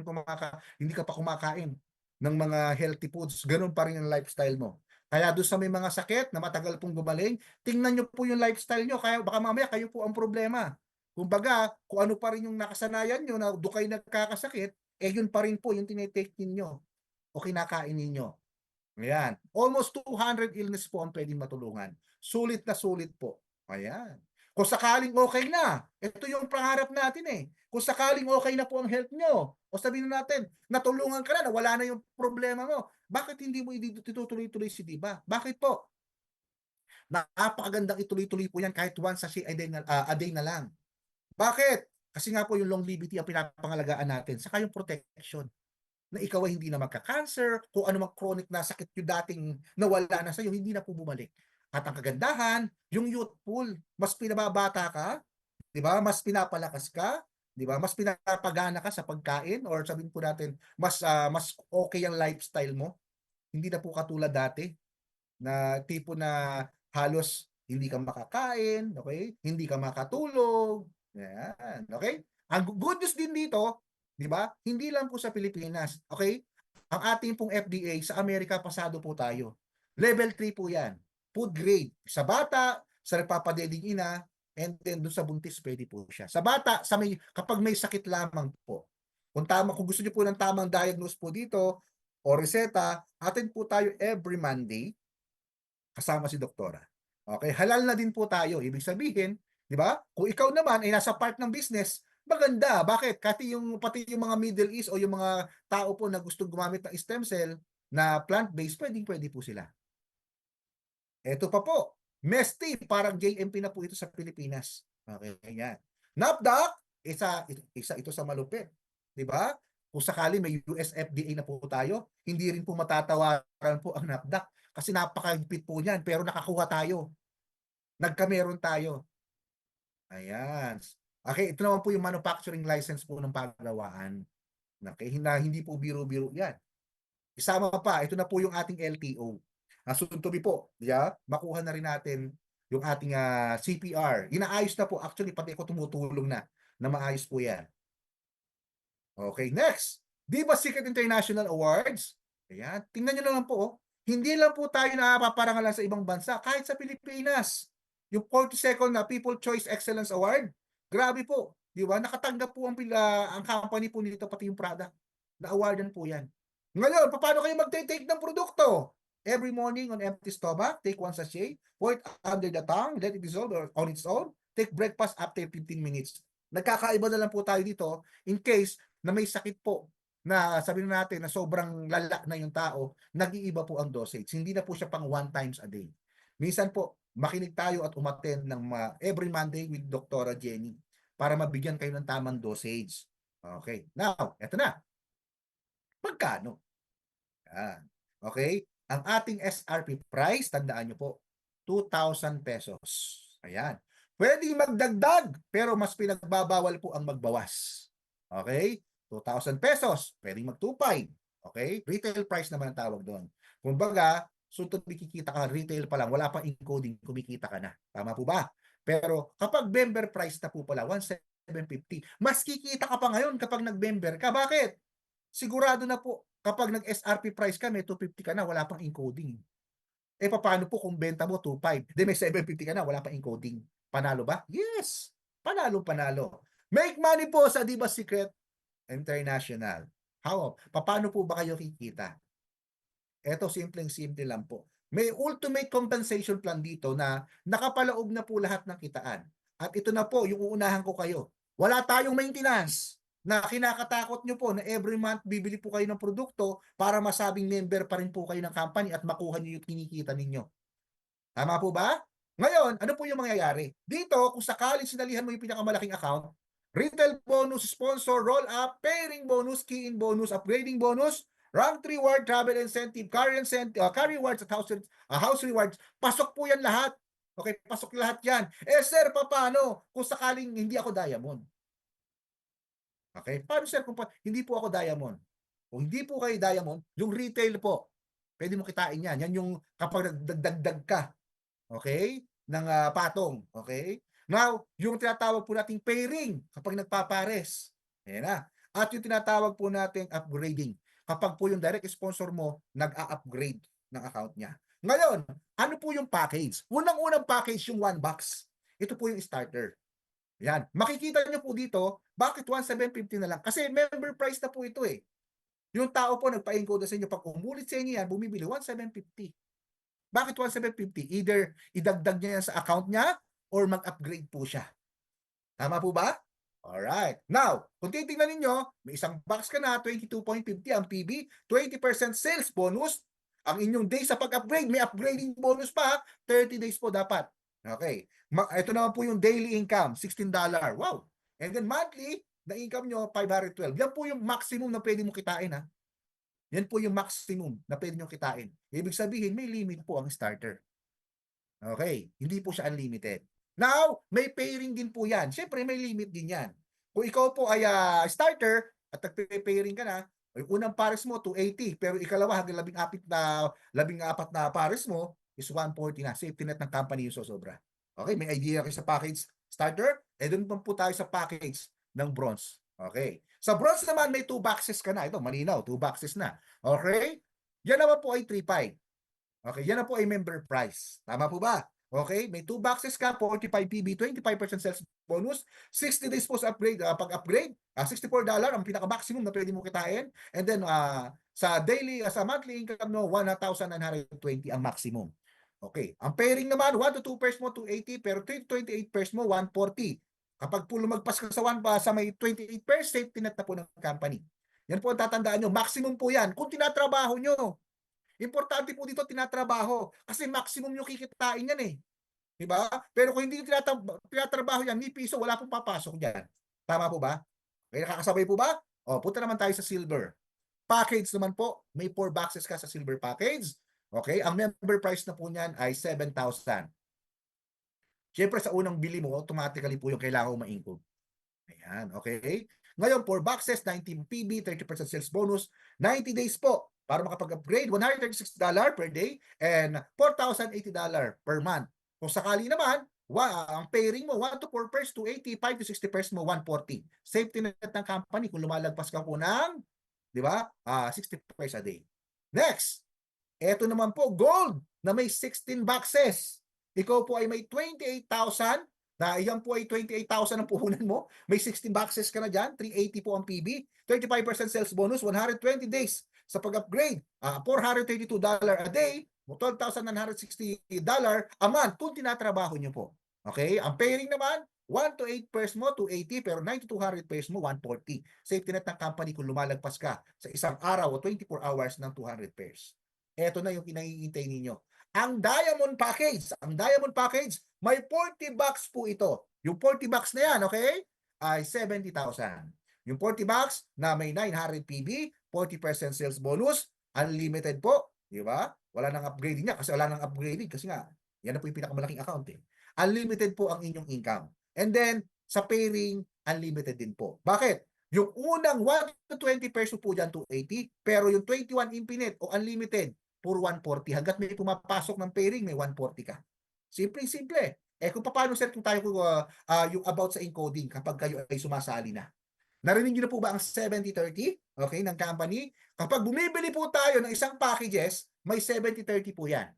kumakain ng mga healthy foods. Ganun pa rin ang lifestyle mo. Kaya doon sa may mga sakit na matagal pong gumaling, tingnan nyo po yung lifestyle nyo. Kaya baka mamaya kayo po ang problema. Kumbaga, kung ano pa rin yung nakasanayan nyo na doon kayo nagkakasakit, yun pa rin po yung tinitake ninyo o kinakain ninyo. Ayan. Almost 200 illness po ang pwedeng matulungan. Sulit na sulit po. Ayan. Kung sakaling okay na, ito yung pangarap natin eh. Kung sakaling okay na po ang health nyo, o sabihin natin, natulungan ka na, wala na yung problema mo, bakit hindi mo itutuloy-tuloy si Diba? Bakit po? Napakagandang ituloy-tuloy po yan kahit once a day na lang. Bakit? Kasi nga po yung longevity ang pinapangalagaan natin, saka yung protection na ikaw ay hindi na magka-cancer, kung ano mang chronic na sakit yung dating nawala na sa'yo, hindi na po bumalik. At ang kagandahan, yung youthful, mas pinababata ka, di ba? Mas pinapalakas ka, di ba? Mas pinapagana ka sa pagkain or sabihin po natin, mas okay ang lifestyle mo. Hindi na po katulad dati na tipo na halos hindi ka makakain, okay? Hindi ka makatulog. Yan, okay? Ang good news din dito, di ba? Hindi lang po sa Pilipinas, okay? Ang ating pong FDA sa Amerika pasado po tayo. Level 3 po 'yan. Food grade sa bata, sa nagpapadeding ina, and then doon sa buntis pwede po siya. Sa bata, kapag may sakit lamang po. Kung gusto niyo po ng tamang diagnose po dito o reseta, attend po tayo every Monday kasama si doktora. Okay, halal na din po tayo. Ibig sabihin, di ba? Kung ikaw naman ay nasa part ng business, maganda. Bakit? Pati yung mga Middle East o yung mga tao po na gusto gumamit ng stem cell na plant-based, pwede po sila. Ito pa po. Mesti, parang JMP na po ito sa Pilipinas. Okay, yan. NAFDAC, isa ito sa malupit. Di ba? Kung sakali may US FDA na po tayo, hindi rin po matatawaran po ang NAFDAC kasi napakahigpit po niyan, pero nakakuha tayo. Nagkameron tayo. Ayan. Okay, ito naman po yung manufacturing license po ng pagawaan. Okay, hindi po biro-biro yan. Isama pa, ito na po yung ating LTO. Soon to be po, yeah? Makuha na rin natin yung ating CPR. Inaayos na po. Actually, pati ako tumutulong na maayos po yan. Okay, next. Diba Secret International Awards? Ayan, tingnan nyo naman po. Oh. Hindi lang po tayo napaparangalan sa ibang bansa, kahit sa Pilipinas. Yung 42nd na People Choice Excellence Award, grabe po. Di ba? Nakatanggap po ang company po nito, pati yung product. Na-awardan po yan. Ngayon, paano kayo mag-take ng produkto? Every morning on empty stomach, take one sachet, pour it under the tongue, let it dissolve on its own, take breakfast after 15 minutes. Nagkakaiba na lang po tayo dito in case na may sakit po na sabihin natin na sobrang lala na yung tao, nag-iiba po ang dosage. Hindi na po siya pang 1 times a day. Minsan po, makinig tayo at umattend ng every Monday with Dr. Jenny para mabigyan kayo ng tamang dosage. Okay. Now, eto na. Magkano? Yan. Okay? Ang ating SRP price, tandaan nyo po, 2,000 pesos. Ayan. Pwedeng magdagdag, pero mas pinagbabawal po ang magbawas. Okay? 2,000 pesos. Pwedeng mag-2,500. Okay? Retail price naman ang tawag doon. Kumbaga, sunod kikita ka, retail pa lang, wala pa encoding, kumikita ka na. Tama po ba? Pero kapag member price na po pala, 1,750, mas kikita ka pa ngayon kapag nag-member ka. Bakit? Sigurado na po, kapag nag-SRP price ka, may 250 ka na, wala pang encoding. Eh, paano po kung benta mo 2,500? Then may 750 ka na, wala pang encoding. Panalo ba? Yes! Panalo. Make money po sa Diba Secret International. How? Paano po ba kayo kikita? Eto, simpleng-simple lang po. May ultimate compensation plan dito na nakapalaob na po lahat ng kitaan. At ito na po, yung uunahan ko kayo. Wala tayong maintenance na kinakatakot nyo po na every month bibili po kayo ng produkto para masabing member pa rin po kayo ng company at makuha nyo yung kinikita ninyo. Tama po ba? Ngayon, ano po yung mangyayari? Dito, kung sakaling sinalihan mo yung pinakamalaking account, retail bonus, sponsor, roll-up, pairing bonus, key-in bonus, upgrading bonus, rank reward, travel incentive, car rewards at house rewards, pasok po yan lahat. Okay, pasok lahat yan. Eh sir, paano kung sakaling hindi ako diamond? Okay, paano sir kung hindi po ako diamond? Kung hindi po kayo diamond, yung retail po, pwede mo kitain yan. Yan yung kapag nagdagdag ka, okay, ng patong. Okay? Now, yung tinatawag po nating pairing kapag nagpapares. Ayan na. At yung tinatawag po nating upgrading kapag po yung direct sponsor mo nag-a-upgrade ng account niya. Ngayon, ano po yung package? Unang-unang package yung 1 box. Ito po yung starter. Yan. Makikita nyo po dito, bakit 1,750 na lang? Kasi member price na po ito eh. Yung tao po nagpa-encode sa inyo, pag umulit sa inyo yan, bumibili 1,750. Bakit 1,750? Either idagdag niya yan sa account niya or mag-upgrade po siya. Tama po ba? Alright. Now, kung titingnan ninyo, may isang box ka na, 22.50 ang PB, 20% sales bonus. Ang inyong day sa pag-upgrade, may upgrading bonus pa, 30 days po dapat. Okay. Ito naman po yung daily income, $16. Wow. And then monthly, na income nyo, 512. Yan po yung maximum na pwede mo kitain ha. Yan po yung maximum na pwede nyo kitain. Ibig sabihin, may limit po ang starter. Okay. Hindi po siya unlimited. Now, may pairing din po yan. Siyempre, may limit din yan. Kung ikaw po ay starter at nagpe-pairing ka na, yung unang pares mo, 280. Pero ikalawa, hanggang 14 na pares mo, is 140 na. Safety net ng company yung sosobra. Okay, may idea kayo sa package starter? Doon po tayo sa package ng bronze. Okay. Sa bronze naman, may 2 boxes ka na. Ito, malinaw, 2 boxes na. Okay? Yan naman po ay 3.5. Okay, yan na po ay member price. Tama po ba? Okay, may 2 boxes ka, 45 PB, 25% sales bonus, 60 days post upgrade, pag-upgrade, $64 ang pinaka-maximum na pwede mo kitain. And then sa monthly income no, 1,920 ang maximum. Okay, ang pairing naman 1 to 2 pairs mo 280, pero 3 to 28 pairs mo 140. Kapag po lumagpas ka sa sa may 28 pairs, safety net na po ng company. Yan po ang tatandaan nyo, maximum po yan kung tinatrabaho nyo. Importante po dito tinatrabaho kasi maximum yung kikitain yan eh. Di ba? Pero kung hindi tinatrabaho yan, ni piso, wala pong papasok dyan. Tama po ba? Okay, nakakasabay po ba? O, punta naman tayo sa silver. Package naman po, may 4 boxes ka sa silver package. Okay, ang member price na po niyan ay 7,000. Siyempre sa unang bili mo, automatically po yung kailangan mo ma-include. Ayan, okay? Ngayon, 4 boxes, 19 PB, 30% sales bonus, 90 days po para makapag-upgrade, $136 per day and $4,080 per month. Kung sakali naman, ang pairing mo, 1 to 4 pairs, 280, 5 to 60 pairs mo, 140. Safety net ng company kung lumalagpas ka po ng, di ba, 60 pairs a day. Next, eto naman po, gold na may 16 boxes. Ikaw po ay may 28,000 na iyan po ay 28,000 ang puhunan mo. May 16 boxes ka na dyan, 380 po ang PB, 35% sales bonus, 120 days sa pag-upgrade, $432 a day, $12,960 a month kung tinatrabaho nyo po. Okay? Ang pairing naman, 1 to 8 pairs mo, 280, pero 9 to 200 pairs mo, 140. Safety net ng company kung lumalagpas ka sa isang araw o 24 hours ng 200 pairs. Ito na yung kinahihintay ninyo. Ang Diamond Package, may 40 bucks po ito. Yung 40 bucks na yan, okay, ay 70,000. Yung 40 bucks na may 900 PB, 40% sales bonus, unlimited po, di ba? Wala nang upgrading niya kasi wala nang upgrading kasi nga, yan na po yung pinakamalaking account eh. Unlimited po ang inyong income. And then, sa pairing, unlimited din po. Bakit? Yung unang 1 to 20 peso po dyan, 280, pero yung 21 infinite o unlimited, puro 140. Hanggat may pumapasok ng pairing, may 140 ka. Simple. Eh kung paano sir kung tayo yung about sa encoding kapag kayo ay sumasali na. Narinig niyo na po ba ang 70-30? Okay, ng company? Kapag bumibili po tayo ng isang packages, may 70-30 po yan.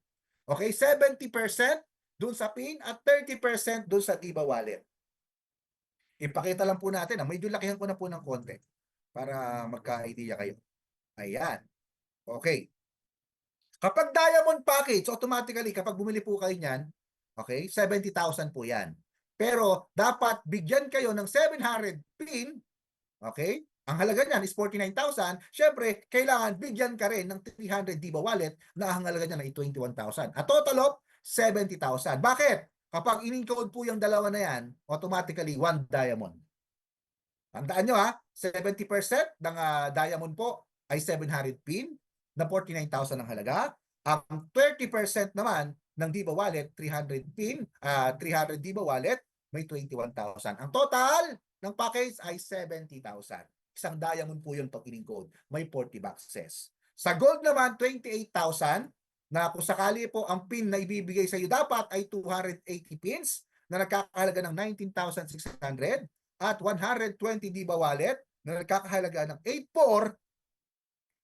Okay, 70% dun sa PIN at 30% dun sa Diba Wallet. Ipakita lang po natin, medyo lakihan ko na po ng konti para magka-idea kayo. Ayan. Okay. Kapag diamond package, automatically, kapag bumili po kayo niyan, okay, 70,000 po yan. Pero, dapat bigyan kayo ng 700 PIN, okay? Ang halaga niyan is 49,000. Siyempre, kailangan bigyan ka rin ng 300 Diba Wallet na ang halaga niyan ay 21,000. A total of 70,000. Bakit? Kapag in-encode po yung dalawa na yan, automatically, 1 diamond. Tandaan nyo 70% ng diamond po ay 700 PIN na 49,000 ang halaga. Ang 30% naman ng Diba Wallet, 300 PIN, 300 Diba Wallet, may 21,000. Ang total ng package ay 70,000. Isang diamond po yun pag in-encode. May 40 boxes. Sa gold naman, 28,000 na kung sakali po ang PIN na ibibigay sa iyo dapat ay 280 pins na nagkakahalaga ng 19,600 at 120 Diba Wallet na nagkakahalaga ng 84.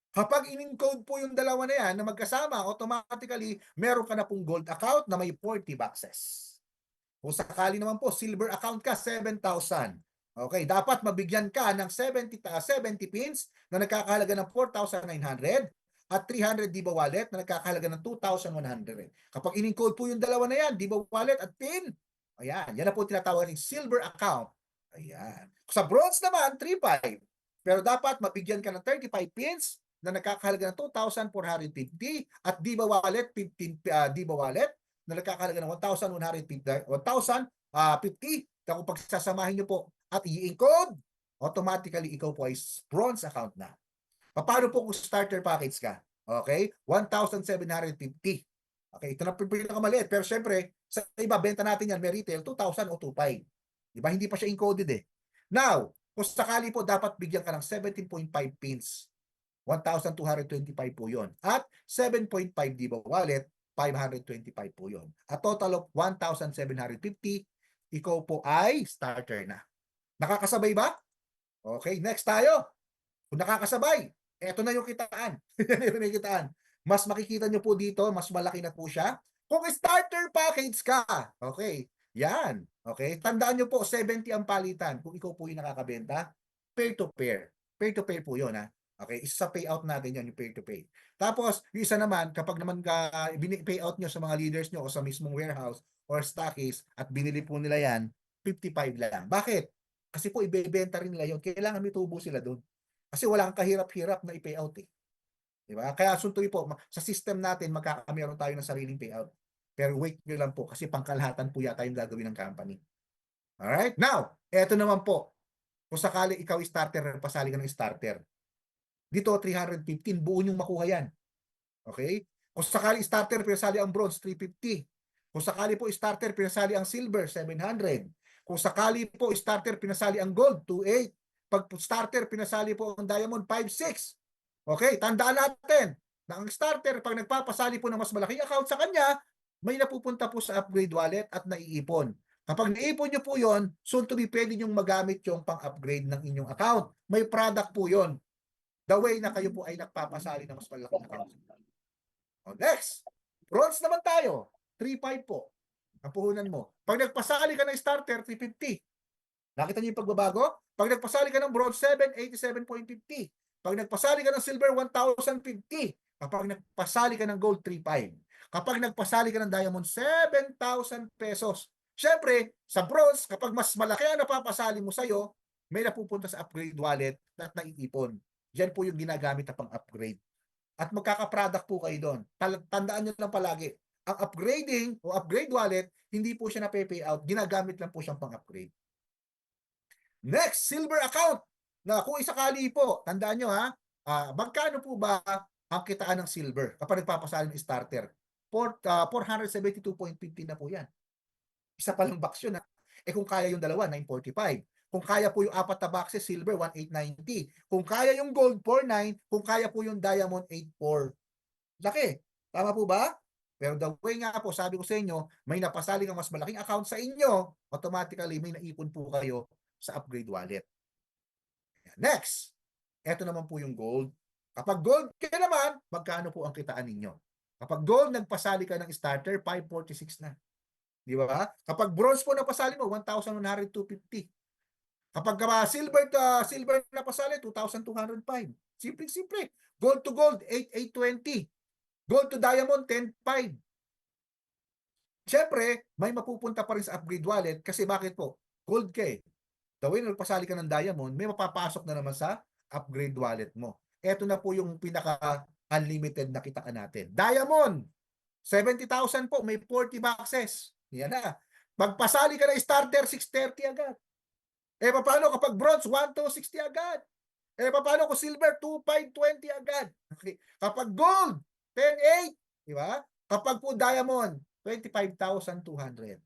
Kapag in-encode po yung dalawa na yan na magkasama, automatically, meron ka na pong gold account na may 40 boxes. Kung sakali naman po, silver account ka, 7,000. Okay, dapat mabigyan ka ng 70 pins na nagkakahalaga ng 4,900 at 300 Diba Wallet na nagkakahalaga ng 2,100. Kapag in-encode po yung dalawa na yan, Diba Wallet at PIN, ayan, yan na po tinatawag ng silver account. Ayan. Sa bronze naman, 3,500. Pero dapat mabigyan ka ng 35 pins na nagkakahalaga ng 2,450 at Diba Wallet, 15 Diba Wallet na nagkakahalaga ng 1,150. Kung pagsasamahin nyo po at i-encode, automatically ikaw po ay bronze account na. Paano po kung starter package ka? Okay? 1,750. Okay, ito na pinakamaliit. Pero syempre, sa iba, benta natin yan, may retail, 2,000 o 2,500. Diba? Hindi pa siya encoded eh. Now, kung sakali po, dapat bigyan ka ng 17.5 pins. 1,225 po yun. At 7.5 Diba Wallet, 525 po yun. A total of 1,750, ikaw po ay starter na. Nakakasabay ba? Okay, next tayo. Kung nakakasabay, eto na yung kitaan. Ito na yung kitaan. Mas makikita nyo po dito, mas malaki na po siya. Kung starter package ka, okay, yan. Okay, tandaan nyo po, 70 ang palitan. Kung ikaw po yung nakakabenta, pair-to-pair. Pair-to-pair po yun Okay, isa sa payout natin yan, yung peer-to-pay. Tapos, yung isa naman, kapag naman payout nyo sa mga leaders nyo o sa mismong warehouse or stockies at binili po nila yan, 55 lang. Bakit? Kasi po, ibebenta rin nila yun. Kailangan may tubo sila doon. Kasi walang kahirap-hirap na i-payout eh. Diba? Kaya suntuin po, sa system natin, meron tayo ng sariling payout. Pero wait nyo lang po kasi pangkalahatan po yata yung gagawin ng company. Alright? Now, eto naman po. Kung sakali ikaw starter, pasali ka ng starter. Dito, 315, buo yung makuha yan. Okay? Kung sakali starter, pinasali ang bronze, 350. Kung sakali po starter, pinasali ang silver, 700. Kung sakali po starter, pinasali ang gold, 28. Pag starter, pinasali po ang diamond, 56. Okay, tandaan natin na ang starter, pag nagpapasali po ng mas malaking account sa kanya, may napupunta po sa upgrade wallet at naiipon. Kapag naipon nyo po yon, soon to be pwede nyo magamit yung pang-upgrade ng inyong account. May product po yon. The way na kayo po ay nagpapasali ng mas malaking account. Next, bronze naman tayo. 3.5 po. Ang puhunan mo. Pag nagpasali ka ng starter, 350. Nakita niyo yung pagbabago? Pag nagpasali ka ng bronze 7, 87.50. Pag nagpasali ka ng silver, 1,050. Kapag nagpasali ka ng gold, 3.5. Kapag nagpasali ka ng diamond, 7,000 pesos. Siyempre, sa bronze, kapag mas malaki ang napapasali mo sa'yo, may napupunta sa upgrade wallet at naiipon. Yan po yung ginagamit na pang-upgrade. At magkaka-product po kayo doon. Tandaan nyo lang palagi, ang upgrading o upgrade wallet, hindi po siya na-pay out, ginagamit lang po siyang pang-upgrade. Next, silver account. Na kung isakali po, tandaan nyo ha, magkano po ba ang kitaan ng silver kapag nagpapasali ng starter? 472.50 na po yan. Isa pa lang box yun ha. Eh kung kaya yung dalawa, 945. Kung kaya po yung 4 na boxes, silver, 1,890. Kung kaya yung gold, 4,900. Kung kaya po yung diamond, 8,400. Laki. Tama po ba? Pero the way nga po, sabi ko sa inyo, may napasali kang mas malaking account sa inyo, automatically may naipon po kayo sa upgrade wallet. Next, eto naman po yung gold. Kapag gold ka naman, magkano po ang kitaan ninyo? Kapag gold, nagpasali ka ng starter, 546 na. Di ba? Kapag bronze po napasali mo, 1,100-250. Kapag silver na pasali, 2,205. Simple-simple. Gold to gold, 8,820. Gold to diamond, 10,500. Siyempre, may mapupunta pa rin sa upgrade wallet kasi bakit po? Gold ka eh. The way na nagpasali ka ng diamond, may mapapasok na naman sa upgrade wallet mo. Ito na po yung pinaka-unlimited na kitaan natin. Diamond, 70,000 po, may 40 boxes. Yan na. Magpasali ka ng starter, 630 agad. Eh, paano kapag bronze, 1,260 agad. Eh, paano kung silver, 2,520 agad. Okay. Kapag gold, 10,800. Di ba? Kapag po diamond, 25,200.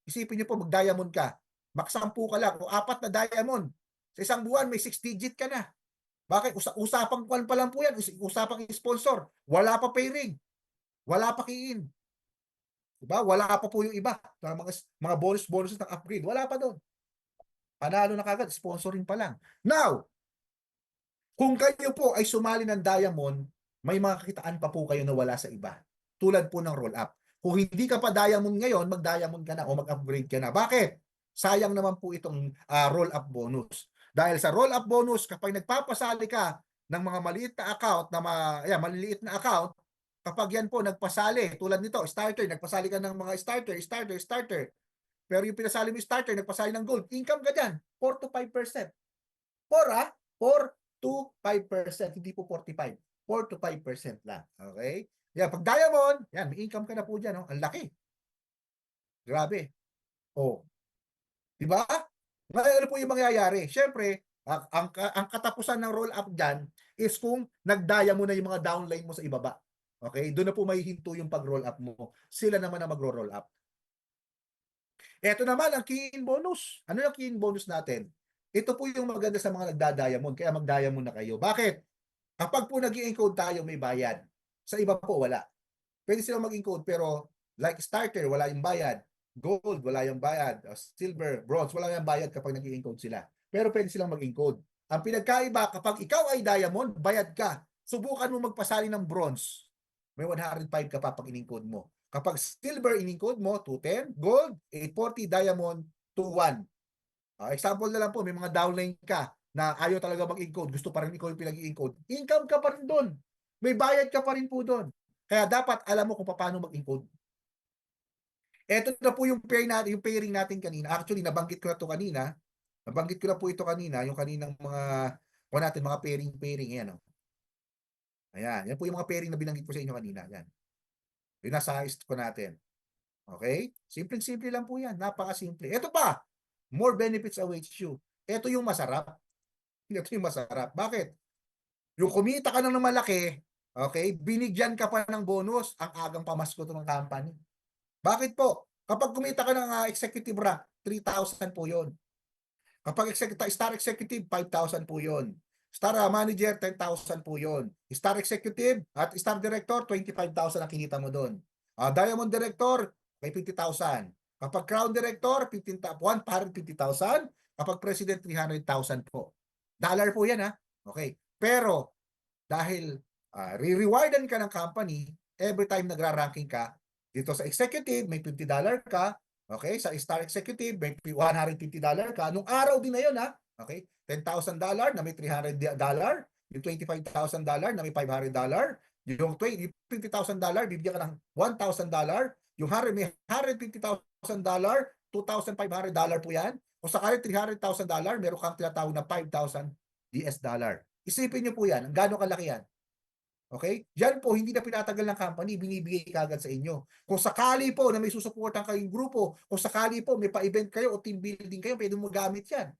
Isipin niyo po, mag-diamond ka. Maksampu ka lang. O 4 na diamond. Sa isang buwan, may 6 digit ka na. Bakit? Usapang kwan pa lang po yan. Usapang sponsor. Wala pa pay rig. Wala pa key-in. Diba? Wala pa po yung iba. Mga bonus ng upgrade. Wala pa doon. Panalo na kagad. Sponsoring pa lang. Now, kung kayo po ay sumali ng diamond, may mga kakitaan pa po kayo na wala sa iba. Tulad po ng roll-up. Kung hindi ka pa diamond ngayon, mag-diamond ka na o mag-upgrade ka na. Bakit? Sayang naman po itong roll-up bonus. Dahil sa roll-up bonus, kapag nagpapasali ka ng mga maliit na account, maliliit na account, kapag yan po nagpasali, tulad nito, starter, nagpasali ka ng mga starter. Pero yung pinasali mo starter, nagpasali ng gold, income ka dyan, 4 to 5%. 4 to 5%, hindi po 45. 4 to 5% lang. Okay? Yan, pag diamond, yan, may income ka na po dyan. No? Ang laki. Grabe. Oh. Diba? Ngayon, ano po yung mangyayari? Siyempre, ang katapusan ng roll-up dyan is kung nagdaya mo na yung mga downline mo sa ibaba. Okay? Doon na po may hinto yung pag-roll up mo. Sila naman na mag-roll up. Ito naman ang key-in bonus. Ano yung key-in bonus natin? Ito po yung maganda sa mga nagda-diamond. Kaya mag-diamond na kayo. Bakit? Kapag po nag-i-encode tayo, may bayad. Sa iba po, wala. Pwede silang mag-encode pero like starter, wala yung bayad. Gold, wala yung bayad. Silver, bronze, wala yung bayad kapag nag-i-encode sila. Pero pwede silang mag-encode. Ang pinagkaiba, kapag ikaw ay diamond, bayad ka. Subukan mo magpasali ng bronze. May 105 ka pa pag in-encode mo. Kapag silver in-encode mo, 210. Gold, 840. Diamond, 21. Example na lang po, may mga downline ka na ayaw talaga mag-encode, gusto pa rin ikaw yung pinag-i-encode, income ka pa rin doon. May bayad ka pa rin po doon. Kaya dapat alam mo kung paano mag-encode. Ito na po yung yung pairing natin kanina. Actually, nabanggit ko na to kanina. Nabanggit ko na po ito kanina, yung kaninang mga pairing. Ayan, oh. Ayan, yan po yung mga pairing na binanggit ko sa inyo kanina. Yan. Yung nasa list ko natin. Okay? Simpleng-simple lang po yan. Napakasimple. Ito pa, more benefits awaits you. Ito yung masarap. Ito yung masarap. Bakit? Yung kumita ka ng malaki, okay, binigyan ka pa ng bonus ang agang pamasko to ng company. Bakit po? Kapag kumita ka ng executive rank, 3,000 po yon. Kapag star executive, 5,000 po yon. Star manager, 10,000 po yon. Star executive at star director, 25,000 ang kinita mo doon. Diamond director, may 50,000. Kapag crown director, 150,000. Kapag president, 300,000 po. Dollar po yan, ha? Okay. Pero dahil re-rewardan ka ng company every time nagra-ranking ka, dito sa executive, may $50 ka. Okay? Sa star executive, may $150 ka. Nung araw din na yun, ha? Okay? $10,000 na may $300. Yung $25,000 na may $500. Yung $50,000, bibigyan ka ng $1,000. Yung may $150,000, $2,500 po yan. Kung sakali $300,000, meron kang tinatawag na $5,000. Isipin nyo po yan, gaano kalaki yan. Okay? Yan po, hindi na pinatagal ng company, binibigay kagad sa inyo. Kung sakali po na may susuportan kayong grupo, kung sakali po may pa-event kayo o team building kayo, pwede mo gamit yan.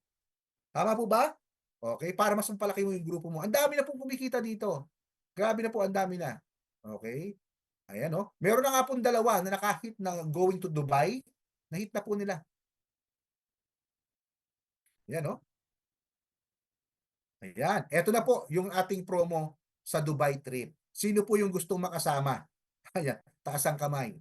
Tama po ba? Okay? Para mas mapalaki mo yung grupo mo. Ang dami na pong kumikita dito. Grabe na po, ang dami na. Okay? Ayan, no? Meron na nga pong dalawa na nakahit na going to Dubai. Nahit na po nila. Ayan, no? Ayan. Ito na po yung ating promo sa Dubai trip. Sino po yung gustong makasama? Ayan, taas ang kamay.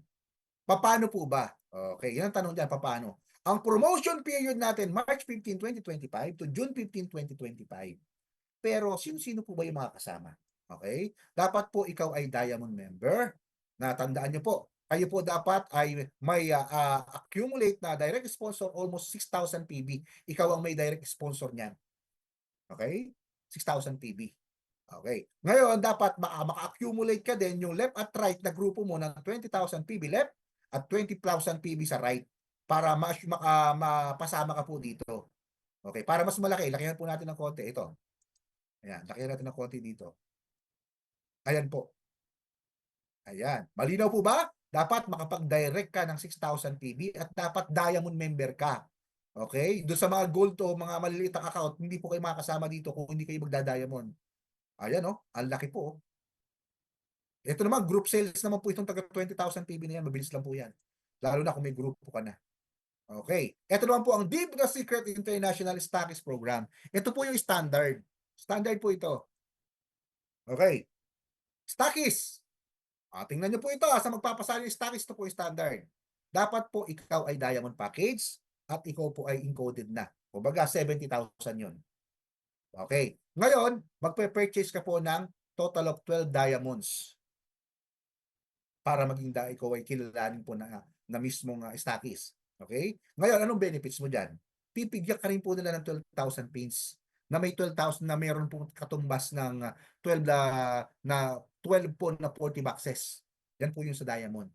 Paano po ba? Okay, yan ang tanong dyan, paano? Ang promotion period natin, March 15, 2025 to June 15, 2025. Pero sino-sino po ba yung mga kasama? Okay? Dapat po ikaw ay Diamond member. Natandaan nyo po, kayo po dapat ay may accumulate na direct sponsor almost 6,000 PB. Ikaw ang may direct sponsor niyan. Okay? 6,000 PB. Okay. Ngayon, dapat maka-accumulate ka din yung left at right na grupo mo ng 20,000 PB left at 20,000 PB sa right para mapasama ka po dito. Okay. Para mas malaki, lakihan po natin ng konti. Ito. Ayan. Lakihan natin ng konti dito. Ayan po. Ayan. Malinaw po ba? Dapat makapag-direct ka ng 6,000 PB at dapat Diamond member ka. Okay? Doon sa mga gold o mga maliliit na account, hindi po kayo makakasama dito kung hindi kayo magda-diamond. Ayan, oh, ang laki po. Oh. Ito naman, group sales naman po itong taga 20,000 PB na yan. Mabilis lang po yan. Lalo na kung may grupo ka na. Okay. Ito naman po ang Deep na Secret International Stockist Program. Ito po yung standard. Standard po ito. Okay. Stockist. Tingnan nyo po ito. Sa magpapasali yung stockist, ito po yung standard. Dapat po ikaw ay diamond package at ikaw po ay encoded na. Kumbaga, 70,000 yun. Okay. Ngayon, magpe-purchase ka po ng total of 12 diamonds para maging ikaw ay kilalanin po na mismong stockist. Okay? Ngayon, anong benefits mo dyan? Pipigyan ka rin po nila ng 12,000 pins na may 12,000 na mayroon po katumbas ng 12 na 12 po na 40 boxes. Yan po yung sa diamond.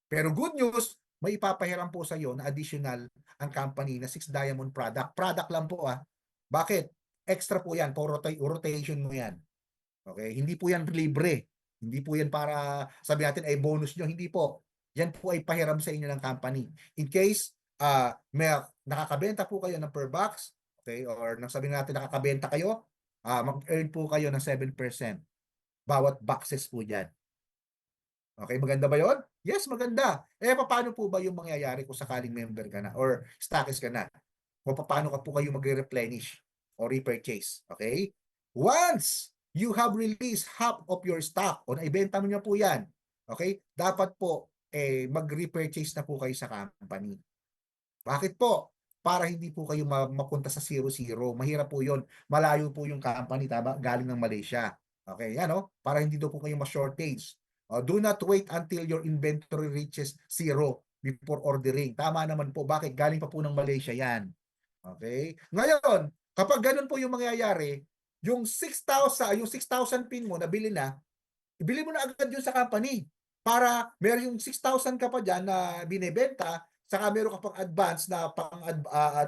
Pero good news, may ipapahiram po sa iyo na additional ang company na 6 diamond product. Product lang po Bakit? Extra po yan, for rotation mo yan. Okay? Hindi po yan libre. Hindi po yan para sabi natin ay bonus nyo. Hindi po. Yan po ay pahiram sa inyo ng company. In case may nakakabenta po kayo ng per box, okay, or nang sabihin natin nakakabenta kayo, mag-earn po kayo ng 7% bawat boxes po dyan. Okay, maganda ba yon? Yes, maganda. Paano po ba yung mangyayari kung sakaling member ka na or stockist ka na? Kung paano ka po kayo magre-replenish o repurchase. Okay? Once you have released half of your stock o naibenta mo niya po yan, okay? Dapat po mag-repurchase na po kayo sa company. Bakit po? Para hindi po kayo mapunta sa 0-0. Mahirap po yon. Malayo po yung company, tama? Galing ng Malaysia. Okay, yan o. Para hindi po kayo ma-shortage. Do not wait until your inventory reaches 0 before ordering. Tama naman po. Bakit? Galing pa po ng Malaysia yan. Okay? Ngayon, kapag ganun po yung mangyayari, yung 6,000 pin mo, nabili na, ibili mo na agad yun sa company. Para meron yung 6,000 ka pa dyan na binibenta, saka meron ka pang advance na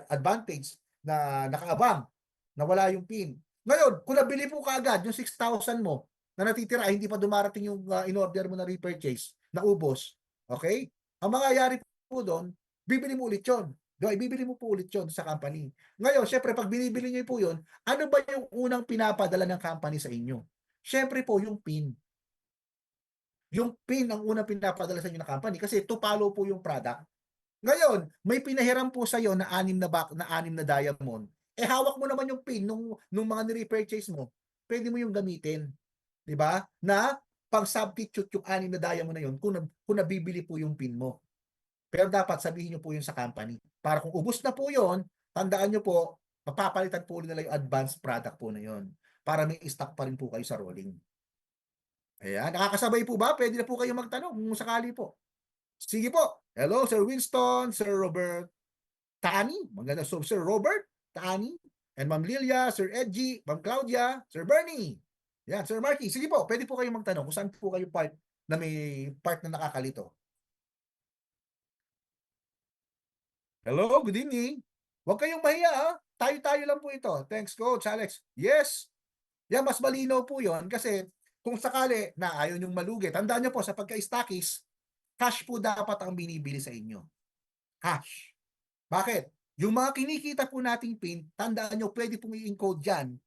advantage na nakaabang, na wala yung pin. Ngayon, kung nabili po kaagad yung 6,000 mo, na natitira, hindi pa dumarating yung in-order mo na repurchase, naubos. Okay? Ang mangyayari po doon, bibili mo ulit yun. Di ba? Ibibili mo po ulit yun sa company. Ngayon, syempre, pag binibili niyo po yun, ano ba yung unang pinapadala ng company sa inyo? Syempre po, yung PIN. Yung PIN ang unang pinapadala sa inyo ng company kasi to follow po yung product. Ngayon, may pinahiram po sa iyo na anim na diamond. Eh hawak mo naman yung PIN nung mga ni-repurchase mo. Pwede mo yung gamitin, 'di ba? Na pang-substitute yung anim na diamond na yun kung nabibili po yung PIN mo. Pero dapat sabihin niyo po yun sa company. Para kung ubos na po yun, tandaan niyo po, mapapalitan po nila yung advanced product po na yun. Para may stock pa rin po kayo sa rolling. Ayan, nakakasabay po ba? Pwede na po kayo magtanong kung sakali po. Sige po. Hello, Sir Winston, Sir Robert Tani. Maganda. So, Sir Robert Tani. And Ma'am Lilia, Sir Edgy, Ma'am Claudia, Sir Bernie. Yan, Sir Marky. Sige po, pwede po kayong magtanong kung saan po kayo part na may part na nakakalito. Hello, good evening. Huwag kayong mahiya, ha? Tayo-tayo lang po ito. Thanks, Coach Alex. Yes. Yan, mas malinaw po yon kasi kung sakali na ayaw nyong malugi, tandaan nyo po sa pagka-stockies, cash po dapat ang binibili sa inyo. Cash. Bakit? Yung mga kinikita po nating PIN, tandaan nyo, pwede pong i-encode dyan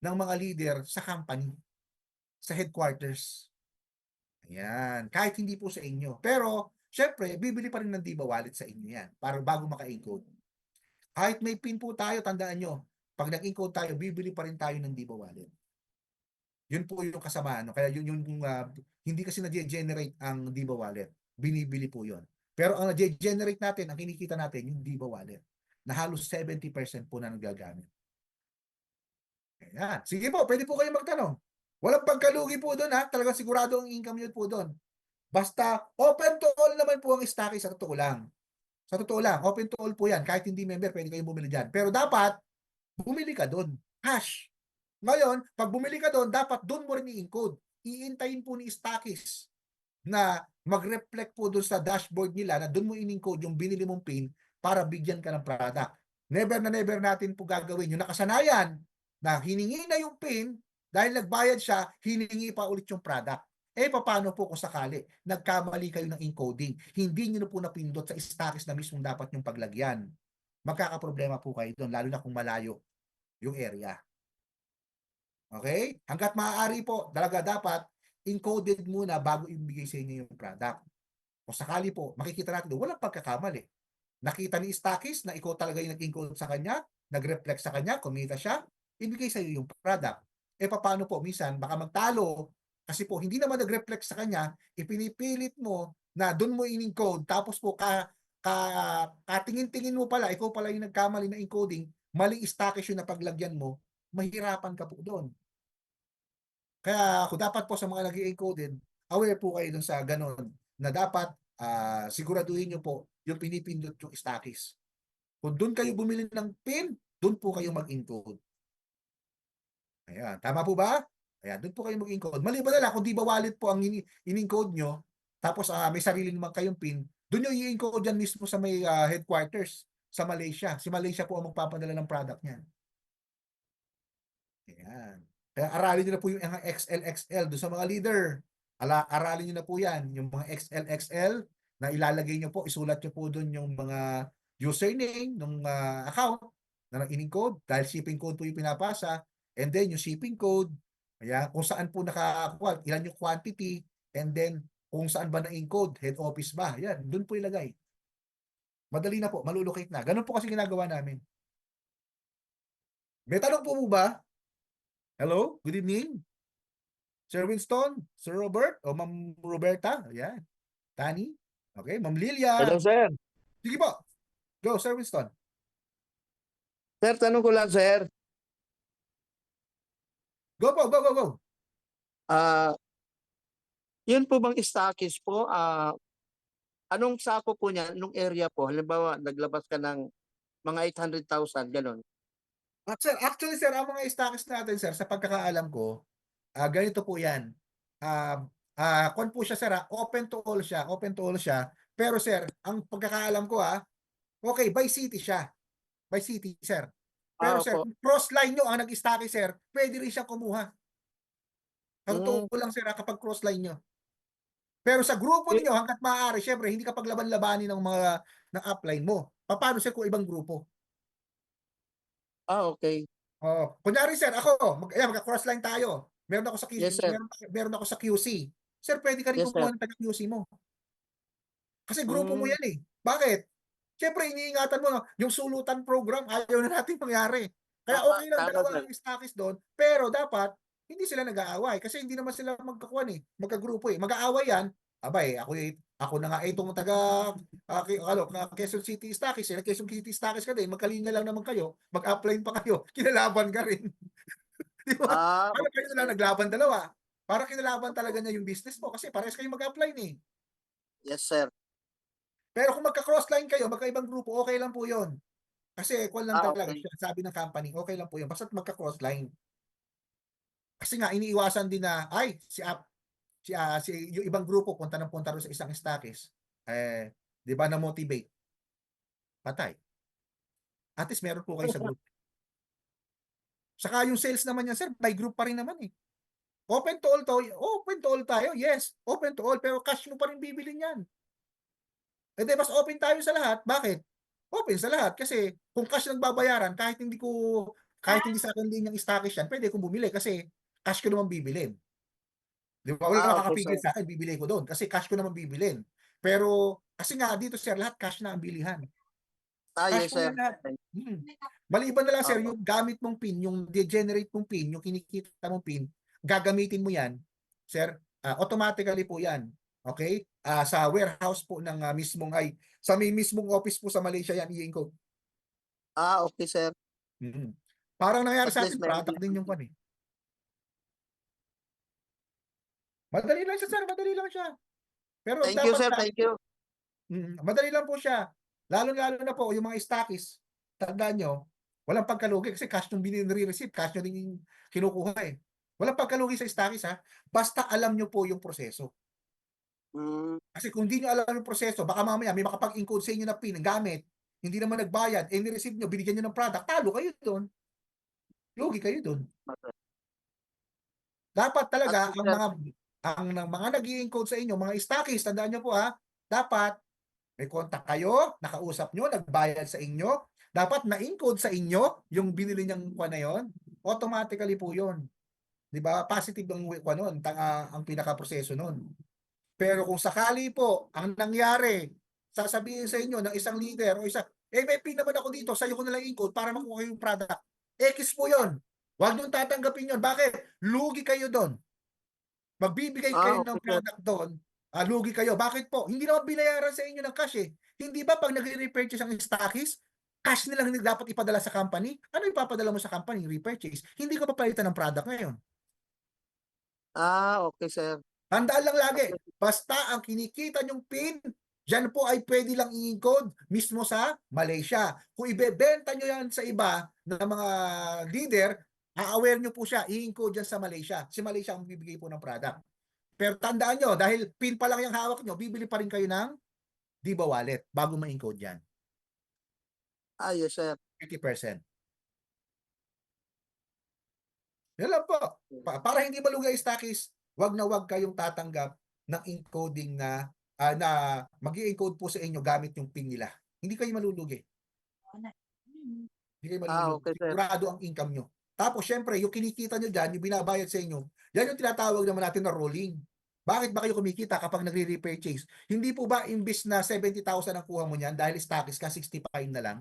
ng mga leader sa company, sa headquarters. Ayan. Kahit hindi po sa inyo. Pero, syempre, bibili pa rin ng Diba Wallet sa inyo yan para bago maka-encode. Kahit may PIN po tayo, tandaan nyo, pag nag-encode tayo, bibili pa rin tayo ng Diba Wallet. Yun po yung kasamaan. No? Kaya yun hindi kasi na-generate ang Diba Wallet. Binibili po yun. Pero ang na-generate natin, ang kinikita natin, yung Diba Wallet, na halos 70% po na nagagamit. Ayan. Sige po, pwede po kayo magtanong. Walang pagkalugi po doon, ha? Talagang sigurado ang income nyo po doon. Basta open to all naman po ang stocking sa totoo lang. Sa totoo lang, open to all po yan. Kahit hindi member, pwede kayong bumili dyan. Pero dapat, bumili ka doon. Cash. Ngayon, pag bumili ka doon, dapat doon mo rin i-encode. Iintayin po ni Stockist na mag-reflect po doon sa dashboard nila na doon mo in-encode yung binili mong PIN para bigyan ka ng product. Never na never natin po gagawin yung nakasanayan na hiningi na yung PIN dahil nagbayad siya, hiningi pa ulit yung product. Eh, paano po kung sakali nagkamali kayo ng encoding? Hindi nyo na po napindot sa Stockist na mismong dapat yung paglagyan. Magkakaproblema po kayo doon, lalo na kung malayo yung area. Okay? Hanggat maaari po, talaga dapat encoded muna bago ibigay sa inyo yung product. O sakali po, makikita natin, walang pagkakamali. Nakita ni Stockist na ikaw talaga yung nag-encode sa kanya, nag-reflect sa kanya, kumita siya, ibigay sa iyo yung product. Eh paano po, minsan, baka magtalo, kasi po, hindi naman nag-reflect sa kanya, ipinipilit mo na doon mo in-encode, tapos po, katingin-tingin mo pala, ikaw pala yung nagkamali na encoding, maling Stockist yung napaglagyan mo, mahirapan ka po doon. Kaya ako dapat po sa mga nag-encoded, aware po kayo dun sa ganun na dapat siguraduhin nyo po yung pinipindot yung Stockist. Kung doon kayo bumili ng PIN, doon po kayo mag-encode. Ayan, tama po ba? Ayan, doon po kayo mag-encode. Maliban na lang kung di ba wallet po ang in-encode nyo, tapos may sarili naman kayong PIN, doon nyo i-encode dyan mismo sa may headquarters sa Malaysia. Si Malaysia po ang magpapadala ng product niyan. Ayan. Kaya aralin nyo na po yung mga XL doon sa mga leader. Aralin nyo na po yan. Yung mga XL na ilalagay nyo po, isulat nyo po doon yung mga username ng account na in-encode dahil shipping code po yung pinapasa. And then yung shipping code, ayan, kung saan po nakakuha, ilan yung quantity, and then kung saan ba na-encode, head office ba, yan, doon po ilagay. Madali na po, malulocate na. Ganun po kasi ginagawa namin. May tanong po ba? Hello, good evening. Sir Winston, Sir Robert, o Ma'am Roberta, ayan. Tani, okay, Ma'am Hello, Lilia. sir. Sige po, go, Sir Winston. Sir, tanong ko lang, sir. Go po, go, go, go. Ah, yun po bang stockist po? Anong sako po niya, nung area po? Halimbawa, naglabas ka ng mga 800,000, ganun. Actually, sir, ang mga stocks natin, sir, sa pagkakaalam ko, ganito po yan. Kung po siya, sir, open to all siya, open to all siya. Pero, sir, ang pagkakaalam ko, okay, by city siya. By city, sir. Pero, sir, Opo. kung cross-line nyo ang nag-stocki, sir, pwede rin siya kumuha. Sa totoo Mm, lang, sir, kapag cross-line nyo. Pero sa grupo Eh, ninyo hangga't maaari, syempre hindi ka paglaban-labanin ng mga ng upline mo. Paano sir kung ibang grupo? okay. Oh, kunyari sir, ako, magka-crossline tayo. Meron ako sa Yes, sir. meron ako sa QC. Sir, pwede ka rin Yes, sir. kumuha ng taga QC mo. Kasi grupo mo Hmm. yan eh. Bakit? Siyempre, iniingatan mo, no, yung sulutan program, ayaw na natin mangyari. Kaya Tama, okay lang tama, dalawa sir. ang stockists doon, pero dapat hindi sila nag-aaway kasi hindi naman sila magkakuan eh, magkagrupo eh. Mag-aaway yan, abay, ako na nga itong taga Quezon City Stockists, Quezon City Stockists ka din, magkalinya lang naman kayo, mag-upline pa kayo, kinalaban ka rin. Di ba? Ano Okay, kayo na sir. lang naglaban dalawa? Para kinalaban talaga niya yung business mo kasi parehas kayo mag-upline eh. Yes, sir. Pero kung magka-crossline kayo, magkaibang grupo, okay lang po yun. Kasi kwan lang talaga Okay. siya, sabi ng company, okay lang po yun. Basta't magka-crossline. Kasi nga, iniiwasan din na, ay, yung ibang grupo, punta ng punta rin sa isang stockist. Di ba na-motivate? Patay. At least meron po kayo sa group. Saka yung sales naman yan, sir, by group pa rin naman eh. Open to all tayo, yes. Open to all, pero cash mo pa rin bibilin yan. E di, mas open tayo sa lahat. Bakit? Open sa lahat. Kasi kung cash nagbabayaran, kahit hindi sa akin din yung stockist yan, pwede kong bumili kasi cash ko naman bibilin. Di ba? Wala Okay, makakapigil sir. sa akin, bibili ko doon kasi cash ko naman bibilin. Pero kasi nga dito sir, lahat cash na ang bilihan. Cash Yes, po sir. yan lahat. Maliban na lang sir, Opo. yung gamit mong PIN, yung generate mong PIN, yung kinikita mong PIN, gagamitin mo yan, sir, automatically po yan. Okay? Sa warehouse po ng sa may mismong office po sa Malaysia yan, i-encode. Okay, sir. Parang nangyari At sa least atin, meron product din din. yung pan eh. Madali lang siya sir, madali lang siya. Pero Thank you, dapat sir. lang, Thank you. madali lang po siya. Lalo-lalo na po yung mga stockists, tandaan nyo, walang pagkalugi kasi cash nung nire-receive, cash nyo din kinukuha eh. Walang pagkalugi sa stockists ha, basta alam nyo po yung proseso. Hmm. Kasi kung hindi nyo alam yung proseso, baka mamaya may makapag-encode sa inyo na PIN, gamit, hindi naman nagbayad, ni-receive nyo, binigyan nyo ng product, talo kayo doon. Lugi kayo doon. Dapat At talaga least, ang sir. mga nag-i-encode sa inyo, mga stockists, tandaan nyo po ha, dapat may contact kayo, nakausap nyo, nagbayad sa inyo, dapat na-encode sa inyo yung binili niyang kuha na yon, automatically po yun. Di ba? Positive ang kuha nun, ang pinaka-proseso nun. Pero kung sakali po, ang nangyari, sasabihin sa inyo ng isang leader o may pin naman ako dito, sa'yo ko nalang encode para makuha yung product. X po yun. Huwag nyo tatanggapin yun. Bakit? Lugi kayo doon. Magbibigay kayo ng Okay, sir. product doon, lugi kayo. Bakit po? Hindi naman binayaran sa inyo ng cash eh. Hindi ba pag nag-repurchase ang stockist, cash nilang dapat ipadala sa company? Ano ipapadala mo sa company? Repurchase. Hindi ko papalitan ng product ngayon. Okay, sir. Tandaan lang lagi, Okay. basta ang kinikita nyong PIN, dyan po ay pwede lang i-encode mismo sa Malaysia. Kung ibebenta nyo yan sa iba na mga leader, aware nyo po siya, i-encode dyan sa Malaysia. Si Malaysia ang bibigay po ng product. Pero tandaan nyo, dahil PIN pa lang yung hawak nyo, bibili pa rin kayo ng Diba Wallet bago ma-encode yan. Yes, sir. 50%. Yan lang po. Para hindi malugay stockists, wag na wag kayong tatanggap ng encoding na mag-i-encode po sa inyo gamit yung PIN nila. Hindi kayo malulugi. Hindi kayo malulugi. Okay, sir. Sigurado ang income nyo. Tapos syempre, yung kinikita nyo dyan, yung binabayad sa inyo, yan yung tinatawag naman natin na rolling. Bakit ba kayo kumikita kapag nagre-repurchase? Hindi po ba imbis na 70,000 ang kuha mo niyan dahil stockist ka 65 na lang?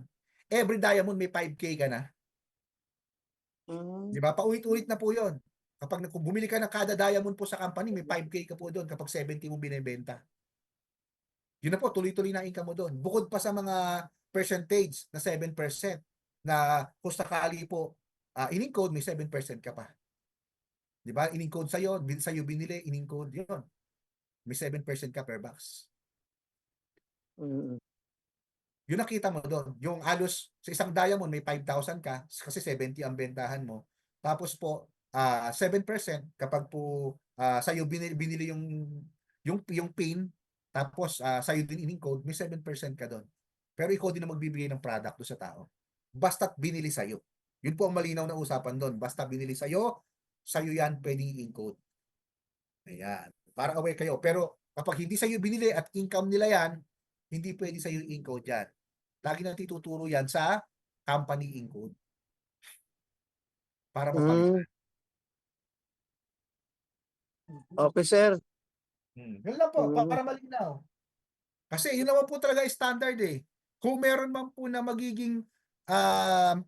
Every diamond may 5K ka na. Di ba? Paulit-ulit na po yun. Kapag bumili ka ng kada diamond po sa company, may 5K ka po doon kapag 70 mo binibenta. Yun na po, tuloy-tuloy na income mo doon. Bukod pa sa mga percentage na 7% na kung sakali po in-encode, may 7% ka pa. Di ba? In-encode sa'yo binili, in-encode yun. May 7% ka per box. Yun nakita mo doon. Yung halos sa isang diamond may 5,000 ka kasi 70 ang bentahan mo. Tapos po 7% kapag po sa'yo binili yung pin, tapos sa'yo din in-encode, may 7% ka doon. Pero ikaw din ang magbibigay ng product doon sa tao. Basta't binili sa'yo. Yun po ang malinaw na usapan doon. Basta binili sa'yo yan pwedeng i-encode. Ayan. Para aware kayo. Pero Kapag hindi sa'yo binili at income nila yan, hindi pwede sa'yo i-encode yan. Lagi natin tuturo yan sa company encode para mapalitan. Okay, sir. Yun lang po, Mm. para malinaw. Kasi yun naman po talaga standard eh. Kung meron man po na magiging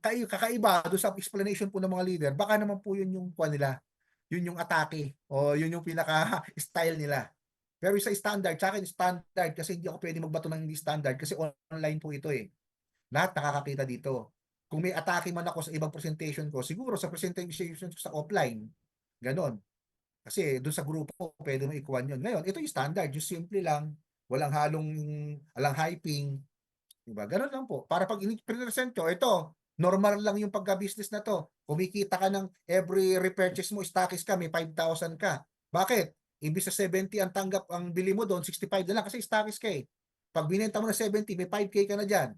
kakaiba doon sa explanation po ng mga leader, baka naman po yun yung nila. Yun yung atake o yun yung pinaka-style nila. Pero sa standard, sa akin standard kasi hindi ako pwede magbato ng hindi standard kasi online po ito eh. Lahat nakakakita dito. Kung may atake man ako sa ibang presentation ko, siguro sa presentation ko sa offline, ganon. Kasi doon sa grupo, pwede mo ikuha yun. Ngayon, ito yung standard, yung simple lang, walang halong, walang hyping, diba? Ganon lang po. Para pag i-present ko, ito, normal lang yung pagka-business na to. Kumikita ka ng every repurchase mo, stockist ka, may 5,000 ka. Bakit? Ibig sa 70 ang tanggap, ang bili mo doon, 65 na lang kasi stockist ka eh. Pag binenta mo na 70, may 5K ka na dyan.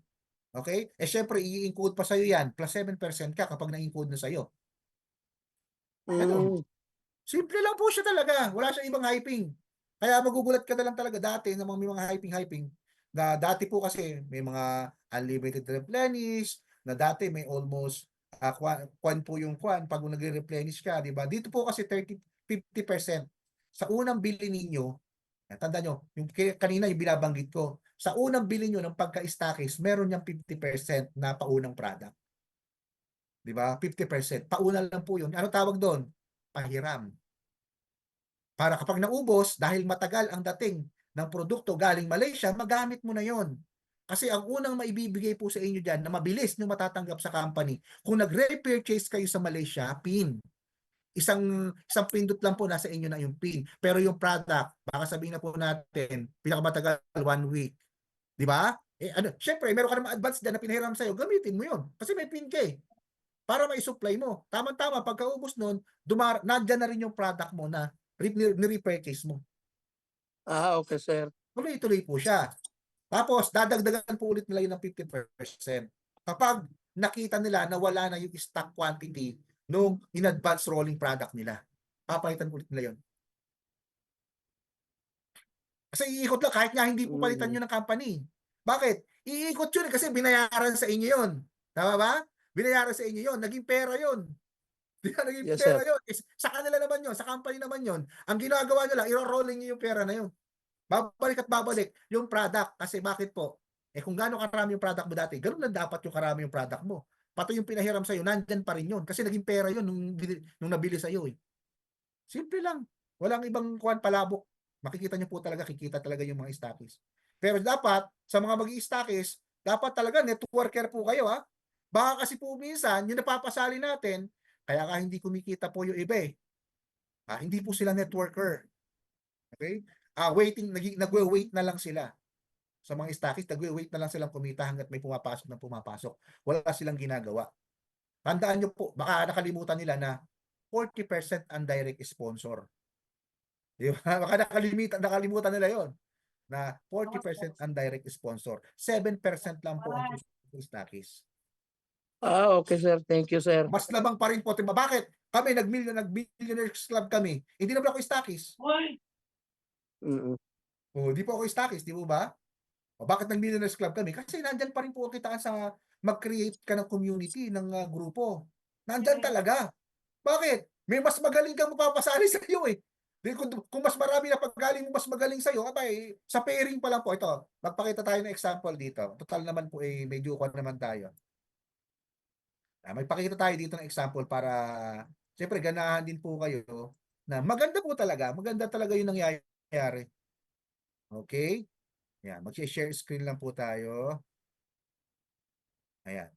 Okay? Eh syempre, i-include pa sa'yo yan, plus 7% ka kapag na-include na sa'yo. Ganun. Mm. Simple lang po siya talaga. Wala siyang ibang hyping. Kaya magugulat ka na lang talaga dati na may mga hyping-hyping. Na dati po kasi may mga unlimited replenish, na dati may almost kwan po yung kwan pag nagre-replenish ka, di ba? Dito po kasi 50% sa unang bili ninyo. Tanda nyo, yung kanina yung binabanggit ko, sa unang bili nyo ng pagka-stockist, meron niyang 50% na paunang product. Di ba? 50%. Pauna lang po yun. Ano tawag doon? Pahiram. Para kapag naubos, dahil matagal ang dating ng produkto galing Malaysia, magamit mo na yon. Kasi ang unang maibibigay po sa inyo dyan na mabilis nyo matatanggap sa company, kung nag-repurchase kayo sa Malaysia, PIN. Isang pindot lang po nasa inyo na yung PIN. Pero yung product, baka sabihin na po natin, pinakamatagal 1 week. Di ba? Eh, syempre, meron ka naman advance dyan na pinahiram sa'yo, gamitin mo yun. Kasi may PIN ka eh. Para mai-supply mo. Tama-tama, pagkaubos nun, nandyan na rin yung product mo na ni-repurchase mo. Okay, sir. Tuloy-tuloy po siya. Tapos, dadagdagan po ulit nila yun ng 50%. Kapag nakita nila na wala na yung stock quantity nung in-advance rolling product nila, papalitan ulit nila yun. Kasi iikot lang, kahit nga hindi po palitan Mm. yun ng company. Bakit? Iikot yun kasi binayaran sa inyo yun. Tama ba? Binayaran sa inyo yun. Naging pera yun. Di ba naging Yes, pera sir. yun? Sa kanila naman yun, sa company naman yun. Ang ginagawa nyo lang, i-rolling nyo yung pera na yun. Babalik at babalik yung product. Kasi bakit po? Eh kung gaano karami yung product mo dati, ganoon lang dapat yung karami yung product mo. Pati yung pinahiram sa'yo, nandyan pa rin yun. Kasi naging pera yun nung nabili sa'yo eh. Simple lang. Walang ibang kuwan palabok. Makikita nyo po talaga, kikita talaga yung mga stockists. Pero dapat, sa mga mag-i-stockists, dapat talaga networker po kayo ha. Baka kasi po minsan, yung napapasali natin, kaya ka hindi kumikita po yung iba eh. Hindi po sila networker. Okay? Nagwe-wait na lang sila. Sa mga stockists, nagwe-wait na lang silang kumita hanggat may pumapasok na pumapasok. Wala silang ginagawa. Tandaan nyo po, baka nakalimutan nila na 40% ang direct sponsor. Di ba? Baka nakalimutan nila yon na 40% ang direct sponsor. 7% lang po ang stockists. Okay, sir. Thank you, sir. Mas labang pa rin po. Diba? Bakit? Kami, nag-Millionaires Club kami. Hindi naman ako stockist. Mm. Di po ako stockist, di po ba? Bakit nag-Millionaires Club kami? Kasi nandyan pa rin po kita sa mag-create ka ng community, ng grupo. Nandyan talaga. Bakit? May mas magaling kang mapapasali sa iyo eh. Kung mas marami na paggaling mo mas magaling sa iyo, abay, sa pairing pa lang po ito. Magpakita tayo ng example dito. Total naman po eh medyo kon naman tayo. May pakita tayo dito ng example para siyempre ganahan din po kayo na maganda po talaga. Maganda talaga yung nangyayari. Okay? Yan, mag-share screen lang po tayo. Ayan.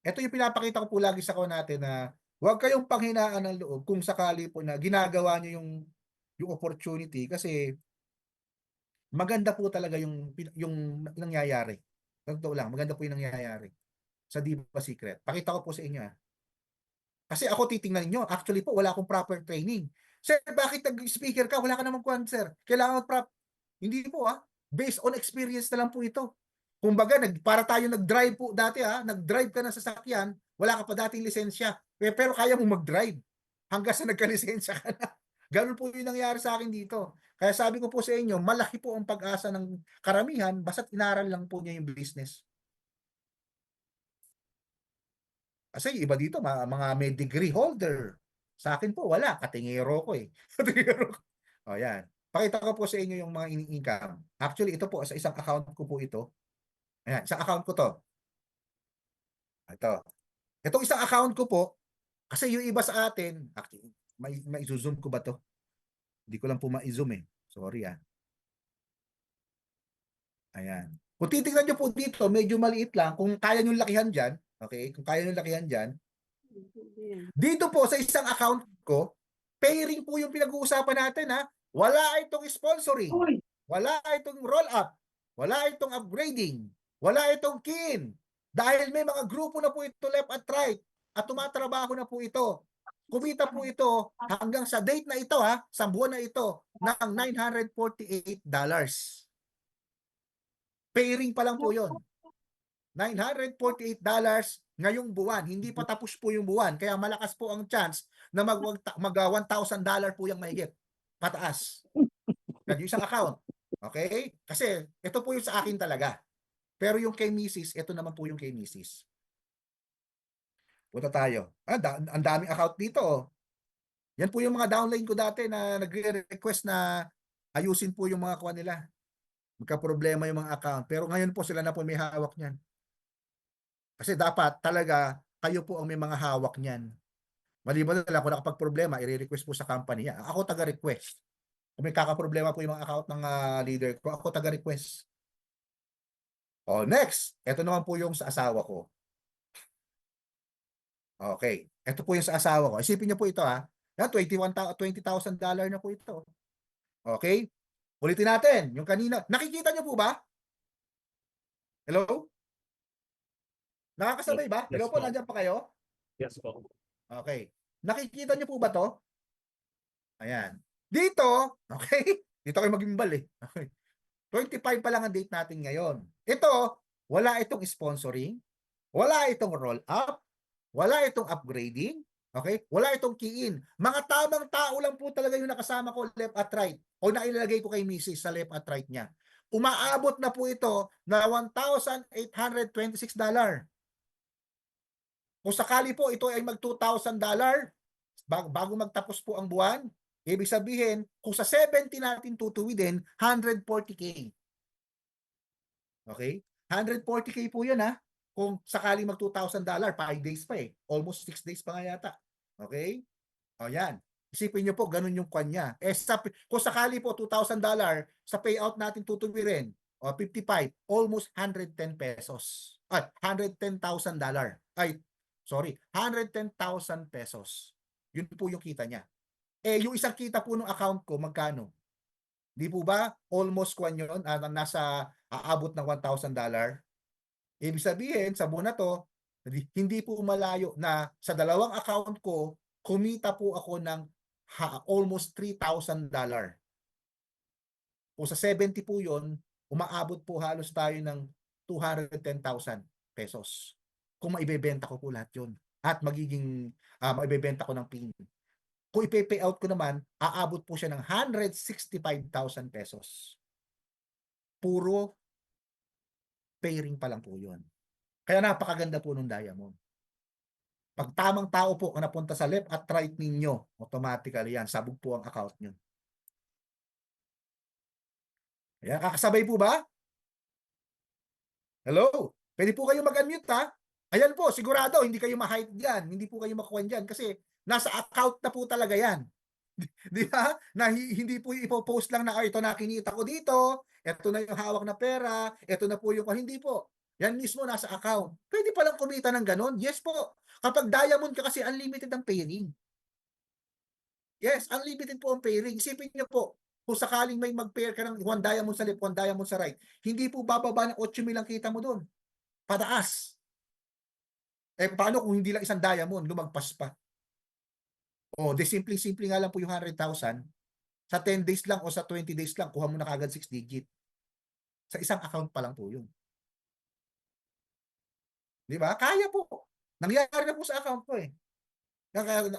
Ito yung pinapakita ko po lagi sa natin na huwag kayong panghinaan ng loob kung sakali po na ginagawa nyo yung opportunity kasi maganda po talaga yung nangyayari. Totoo lang, maganda po yung nangyayari sa Diva Secret. Pakita ko po sa inyo. Kasi ako titingnan niyo, actually po wala akong proper training. Sir, bakit nag-speaker ka? Wala ka namang kwan, sir. Kailangan Hindi po based on experience na lang po ito. Kumbaga, para tayo nag-drive po dati nag-drive ka ng sasakyan, wala ka pa dating lisensya. Pero kaya mo mag-drive hanggang sa nagka-lisensya ka na. Ganun po yung nangyari sa akin dito. Kaya sabi ko po sa inyo, malaki po ang pag-asa ng karamihan basta't inaral lang po niya yung business. Kasi iba dito, mga may degree holder. Sa akin po, wala. Katingero ko eh. Katingero ko. O yan. Pakita ko po sa inyo yung mga income. Actually, ito po, sa isang account ko po ito. Ayan, isang account ko to. Ito. Itong isang account ko po, kasi yung iba sa atin, actually, zoom ko ba to? Hindi ko lang po ma-zoom eh. Sorry ah. Ayan. Kung titignan nyo po dito, medyo maliit lang. Kung kaya nyo lakihan dyan, okay? Kung kaya nyo lakihan dyan, dito po sa isang account ko, pairing po yung pinag-uusapan natin ha. Wala itong sponsoring. Wala itong roll-up. Wala itong upgrading. Wala itong key-in. Dahil may mga grupo na po ito left at right. At tumatrabaho na po ito. Kumita po ito hanggang sa date na ito ha, sa buwan na ito, ng $948. Pairing pa lang po yon. $948 ngayong buwan. Hindi pa tapos po yung buwan. Kaya malakas po ang chance na mag $1,000 po yung mahigit. Pataas. Yan yung isang account. Okay? Kasi ito po yung sa akin talaga. Pero yung kay Mrs., ito naman po yung kay Mrs. Punta tayo. Ang daming account dito. Oh. Yan po yung mga downline ko dati na nagre-request na ayusin po yung mga kuha nila. Magka-problema yung mga account. Pero ngayon po sila na po may hawak niyan. Kasi dapat talaga kayo po ang may mga hawak niyan. Maliban na lang kung nakapag-problema, i-request po sa company. Ako taga-request. Kung may kakaproblema po yung mga account ng leader ko, ako taga-request. Oh, next. Ito naman po yung sa asawa ko. Okay. Ito po yung sa asawa ko. Isipin niyo po ito ha. Yan, $20,000 na po ito. Okay? Ulitin natin. Yung kanina. Nakikita niyo po ba? Hello? Nakakasabay ba? Yes Hello po, po. nandiyan pa kayo? Yes po. Okay. Nakikita niyo po ba to? Ayan. Dito, okay? Dito kayo magimbal eh. Okay. 25 pa lang ang date natin ngayon. Ito, wala itong sponsoring, wala itong roll-up, wala itong upgrading, okay? Wala itong key-in. Mga tamang tao lang po talaga yung nakasama ko left at right o nailagay ko kay Mrs. sa left at right niya. Umaabot na po ito na $1,826. Kung sakali po ito ay mag $2,000 bago magtapos po ang buwan, ibig sabihin, kung sa 70 natin tutuwidin, 140K. Okay? 140K po yun ha. Kung sakaling mag $2,000, 5 days pa eh. Almost 6 days pa nga yata. Okay? O yan. Isipin nyo po, ganun yung kanya. Eh, kung sakali po $2,000, sa payout natin tutuwirin, o 55, almost 110 pesos. At $110,000. Ay, sorry, 110,000 pesos. Yun po yung kita niya. Eh, yung isang kita po ng account ko, magkano? Di po ba? Almost kwan yun, nasa aabot ng $1,000. Ibig sabihin, sa buwan na to, hindi po malayo na sa dalawang account ko, kumita po ako ng almost $3,000. Kung sa 70 po yun, umaabot po halos tayo ng 210,000 pesos. Kung maibebenta ko po lahat yun. At magiging maibebenta ko ng PIN. Kung ipe-pay out ko naman, aabot po siya ng 165,000 pesos. Puro pairing pa lang po yun. Kaya napakaganda po ng Diamond. Pag tamang tao po ang napunta sa left at right ninyo, automatically yan, sabog po ang account nyo. Ayan, kakasabay po ba? Hello? Pwede po kayo mag-unmute ha? Ayan po, sigurado, hindi kayo ma-hide dyan. Hindi po kayo makuha dyan kasi nasa account na po talaga yan. Di ba? Na hindi po ipopost lang na ito na kinita ko dito, ito na yung hawak na pera, ito na po yung hindi po. Yan mismo nasa account. Pwede palang kumita ng ganon? Yes po. Kapag diamond ka kasi unlimited ang pairing. Yes, unlimited po ang pairing. Isipin niyo po, kung sakaling may mag-pair ka ng 1 diamond sa left, 1 diamond sa right, hindi po bababa ng 8,000 ang kita mo doon. Pataas. Eh paano kung hindi lang isang diamond, lumagpas pa? O, de simple-simple nga lang po yung 100,000. Sa 10 days lang o sa 20 days lang, kuha mo na kagad 6 digit. Sa isang account pa lang po yun. Di ba? Kaya po. Nangyari na po sa account ko eh.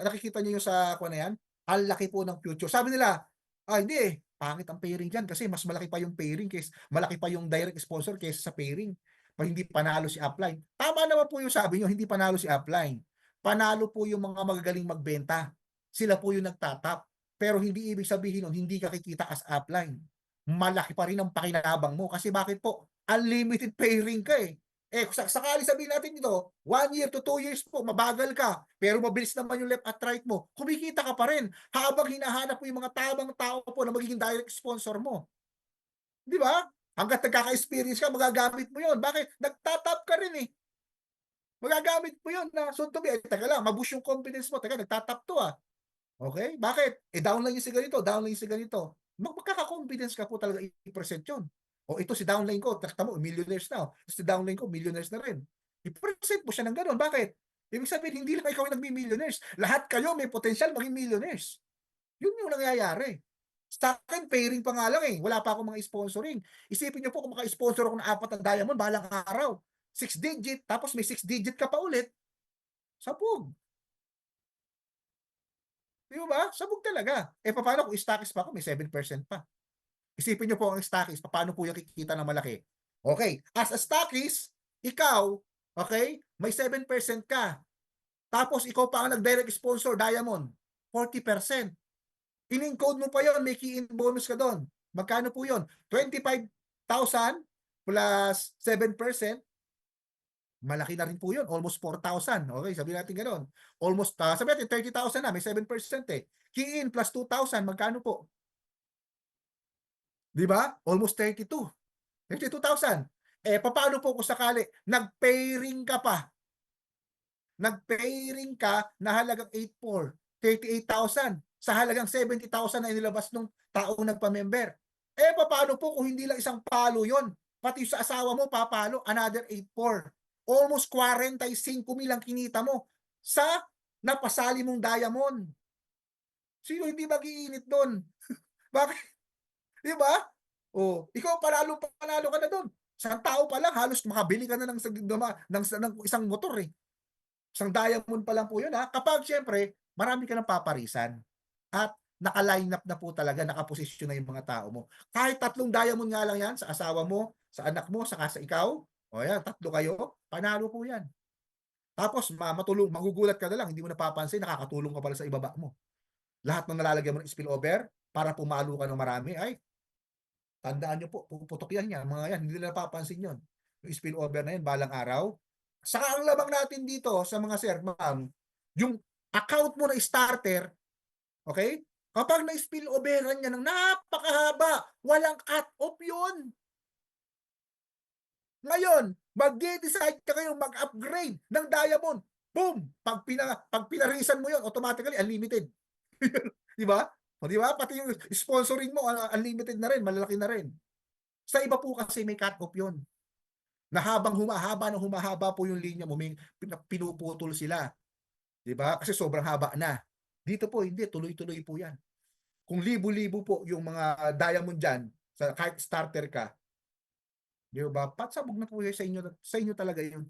Nakikita niyo yung sa kuha na yan? Ang laki po ng future. Sabi nila, hindi eh, pangit ang pairing dyan kasi mas malaki pa yung pairing malaki pa yung direct sponsor kaysa sa pairing. Hindi panalo si upline. Tama naman po yung sabi nyo, hindi panalo si upline. Panalo po yung mga magagaling magbenta. Sila po yung nagtatap. Pero hindi ibig sabihin nun, hindi ka kikita as upline. Malaki pa rin ang pakinabang mo. Kasi bakit po? Unlimited pairing ka eh. Kung sakali sabihin natin dito, 1 year to 2 years po, mabagal ka, pero mabilis naman yung left at right mo, kumikita ka pa rin habang hinahanap mo yung mga tamang tao po na magiging direct sponsor mo. Di ba? Hanggat nagkaka-experience ka, magagamit mo yun. Bakit? Nagtatap ka rin eh. Magagamit mo yun na soon to be. Teka lang, mabush yung confidence mo. Teka, nagtatap to ah. Okay? Bakit? Down lang yung si ganito, down lang yung si ganito. Magkaka-confidence ka po talaga i-present yun. Ito si downline ko, takta mo, millionaires na. Si downline ko, millionaires na rin. I-present mo siya ng gano'n. Bakit? Ibig sabihin, hindi lang ikaw yung nagmi-millionaires. Lahat kayo may potential maging millionaires. Yun yung nangyayari. Sa akin, pairing pa nga lang eh. Wala pa akong mga sponsoring. Isipin niyo po kung maka-sponsor ako ng 4 na diamond, balang araw. 6 digit, tapos may 6 digit ka pa ulit. Sabog. Di ba? Sabog talaga. Paano kung stockies pa ako, may 7% pa. Isipin niyo po ang stockies, paano po yung kikita ng malaki? Okay, as a stockies, ikaw, okay, may 7% ka. Tapos ikaw pa ang nag-direct sponsor, Diamond, 40%. In-encode mo pa yon, may key-in bonus ka doon. Magkano po yon? 25,000 plus 7%, malaki na rin po yun. Almost 4,000. Okay, sabihin natin gano'n. Almost, sabihin natin 30,000 na, may 7% eh. Key-in plus 2,000, magkano po? Di ba? Almost 32. 32,000. Paano po kung sakali nag-pairing ka pa? Nag-pairing ka na halagang 8,400, 38,000 sa halagang 70,000 na inilabas ng taong nagpa-member. Paano po kung hindi lang isang palo yon? Pati sa asawa mo papalo, another 8,400. Almost 45,000 ang kinita mo sa napasali mong diamond. Sino hindi mag-iinit doon? Bakit? Di ba? Ikaw panalo ka na doon. Isang tao pa lang, halos makabili ka na ng isang motor eh. Isang diamond pa lang po yun ha. Kapag siyempre, marami ka ng paparisan. At naka-line up na po talaga, nakaposisyon na yung mga tao mo. Kahit 3 diamond nga lang yan, sa asawa mo, sa anak mo, saka sa ikaw, yan, 3 kayo, panalo po yan. Tapos, magugulat ka na lang, hindi mo napapansin, nakakatulong ka pala sa ibaba mo. Lahat ng nalalagyan mo ng spillover, para pumalo ka ng marami, ay, tandaan nyo po, puputok yan yan, mga yan, hindi nila napapansin yun. Yung spillover na yan, balang araw. Saka ang labang natin dito sa mga sir, ma'am, yung account mo na starter, okay? Kapag na-spilloveran niya ng napakahaba, walang cut-off yun. Ngayon, mag-decide ka kayong mag-upgrade ng diamond. Boom! Pag pinarisan mo yun, automatically unlimited. Di ba? Di ba? Pati yung sponsoring mo, unlimited na rin, malalaki na rin. Sa iba po kasi may cut-off yun. Na habang humahaba po yung linya mo, may pinuputol sila. Di ba? Kasi sobrang haba na. Dito po, hindi. Tuloy-tuloy po yan. Kung libo-libo po yung mga diamond dyan, kahit starter ka, di ba? Patsabog na po yun sa inyo talaga yun.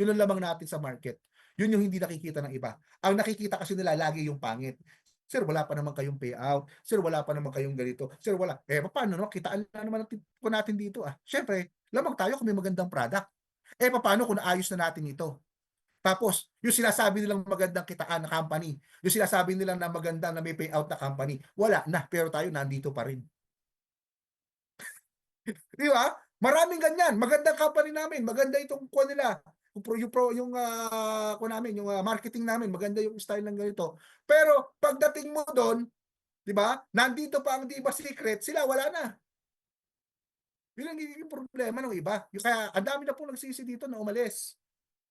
Yun ang lamang natin sa market. Yun yung hindi nakikita ng iba. Ang nakikita kasi nila lagi yung pangit. Sir, wala pa naman kayong payout. Sir, wala pa naman kayong ganito. Sir, wala. Paano no? Kitaan na naman po natin dito ah. Siyempre, lamang tayo kung may magandang product. Paano kung naayos na natin ito? Tapos, yung sinasabi nilang magandang kitaan na company, yung sinasabi nilang na magandang na may payout na company, wala na, pero tayo nandito pa rin. Di ba? Maraming ganyan. Magandang company namin. Maganda itong kuha nila. Marketing namin. Maganda yung style ng ganito. Pero pagdating mo doon, di ba? Nandito pa ang Diva Secret, sila wala na. Yun ang yung problema ng iba. Kaya ang dami na po nagsisi dito na umalis.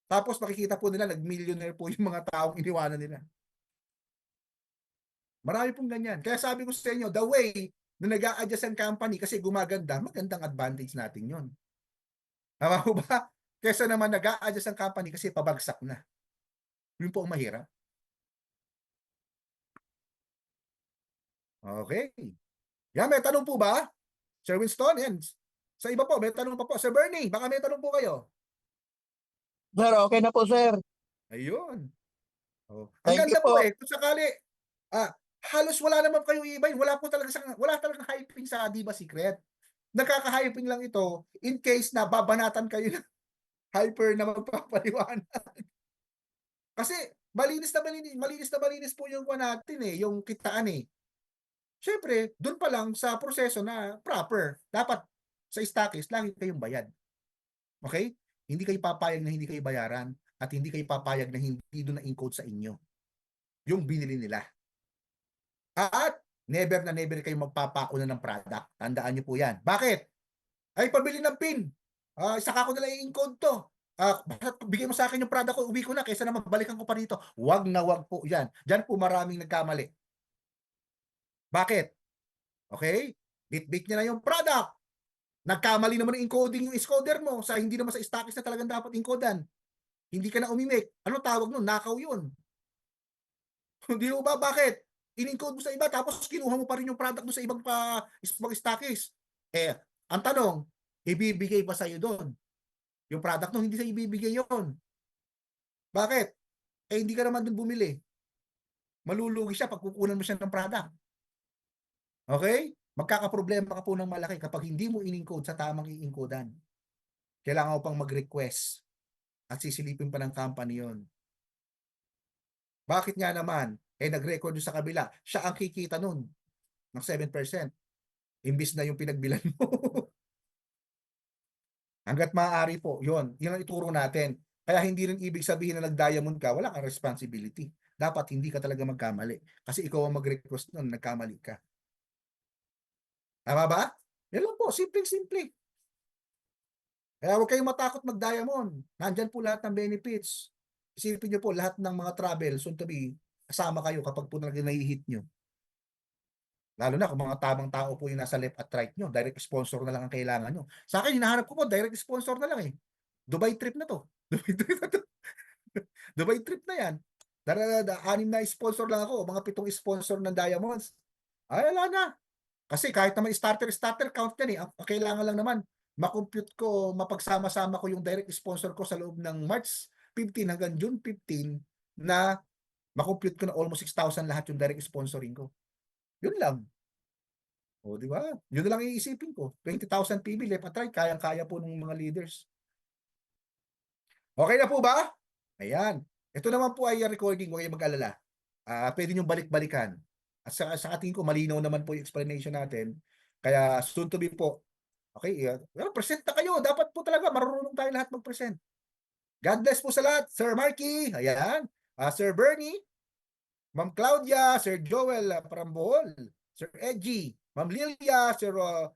Tapos makikita po nila, nag-millionaire po yung mga taong iniwanan nila. Marami pong ganyan. Kaya sabi ko sa inyo, the way na nag-a-adjust ang company kasi gumaganda, magandang advantage natin yon. Tama po ba? Kesa naman nag-a-adjust ang company kasi pabagsak na. Yun po ang mahirap. Okay. Yan, may tanong po ba? Sir Winston, yan. Sa iba po, may tanong pa po. Sir Bernie, baka may tanong po kayo. Sir, okay na po, sir. Ayun. Ang Thank ganda you po po. Kung sakali, halos wala naman kayo iibahin. Wala talagang hyping sa Diva Secret. Nagkaka-hyping lang ito in case na babanatan kayo ng hyper na magpapaliwanag. Kasi malinis na malinis po yung natin yung kitaan Siyempre, doon pa lang sa proseso na proper. Dapat sa stockist, lagi kayong bayad. Okay? Hindi kayo papayag na hindi kayo bayaran at hindi kayo papayag na hindi doon na-encode sa inyo yung binili nila. At never na never kayo magpapauna ng product. Tandaan nyo po yan. Bakit? Ay, pabili ng PIN. Saka ko nila i-encode to. Bigay mo sa akin yung product ko, uwi ko na kaysa na magbalikan ko pa rito. Wag na wag po yan. Diyan po maraming nagkamali. Bakit? Okay? Bit-bit niya na yung product. Nagkamali naman ng encoding yung encoder mo sa hindi naman sa stockist na talagang dapat encodan. Hindi ka na umimik. Ano tawag nun? Nakaw yun. Hindi mo ba? Bakit? In-encode mo sa iba tapos kinuha mo pa rin yung product mo sa ibang stockist. Ang tanong, ibibigay pa sa'yo doon. Yung product no, hindi sa ibibigay yon. Bakit? Hindi ka naman doon bumili. Malulugi siya pag kukunan mo siya ng product. Okay? Magkakaproblema ka po ng malaki kapag hindi mo in-encode sa tamang i-encodean. Kailangan mo pang mag-request at sisilipin pa ng company yon. Bakit nga naman? Nag-record sa kabila. Siya ang kikita nun ng 7%. Imbis na yung pinagbilan mo. Hanggat maaari po, yun ang ituro natin. Kaya hindi rin ibig sabihin na nag-diamond ka, wala kang responsibility. Dapat hindi ka talaga magkamali. Kasi ikaw ang mag-request nun, nagkamali ka. Tama ba? Yan lang po, simple-simple. Kaya huwag kayong matakot mag-diamond. Nandyan po lahat ng benefits. Isipin nyo po, lahat ng mga travel, soon to be, kasama kayo kapag po talaga nai-hit nyo. Lalo na kung mga tamang tao po yung nasa left at right nyo, direct sponsor na lang ang kailangan nyo. Sa akin, hinahanap ko po, direct sponsor na lang Dubai trip na to. Dubai trip na to. Dubai trip na yan. 6 na sponsor lang ako, mga 7 sponsor ng Diamonds. Ay, wala na. Kasi kahit naman starter count yan ang kailangan lang naman, makompute ko, mapagsama-sama ko yung direct sponsor ko sa loob ng March 15 hanggang June 15 na makompute ko na almost 6,000 lahat yung direct sponsoring ko. Yun lang. O, di ba? Yun na lang iisipin ko. 20,000 PB left at right, kayang-kaya po ng mga leaders. Okay na po ba? Ayan. Ito naman po ay recording, huwag kayong mag-alala. Pwede nyo balik-balikan. At sa ating ko, malinaw naman po yung explanation natin. Kaya soon to be po. Okay, present na kayo. Dapat po talaga, marunong tayo lahat mag-present. God bless po sa lahat. Sir Marky, ayan. Sir Bernie, Ma'am Claudia, Sir Joel Parambohol, Sir Edgy, Ma'am Lilia, Sir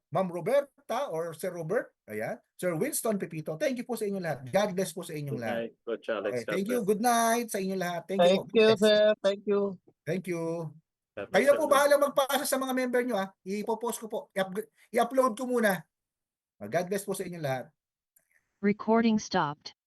Ma'am Roberta or Sir Robert, ayan. Sir Winston Pepito, thank you po sa inyong lahat. God bless po sa inyong Good lahat. night, Coach Alex. Okay, God thank you. bless. Good night sa inyong lahat. Thank you. Thank you, sir. Thank you. Thank you. God bless Kayo na po everyone. bahala magpasa sa mga member nyo Ipopost ko po. I-upload ko muna. God bless po sa inyong lahat. Recording stopped.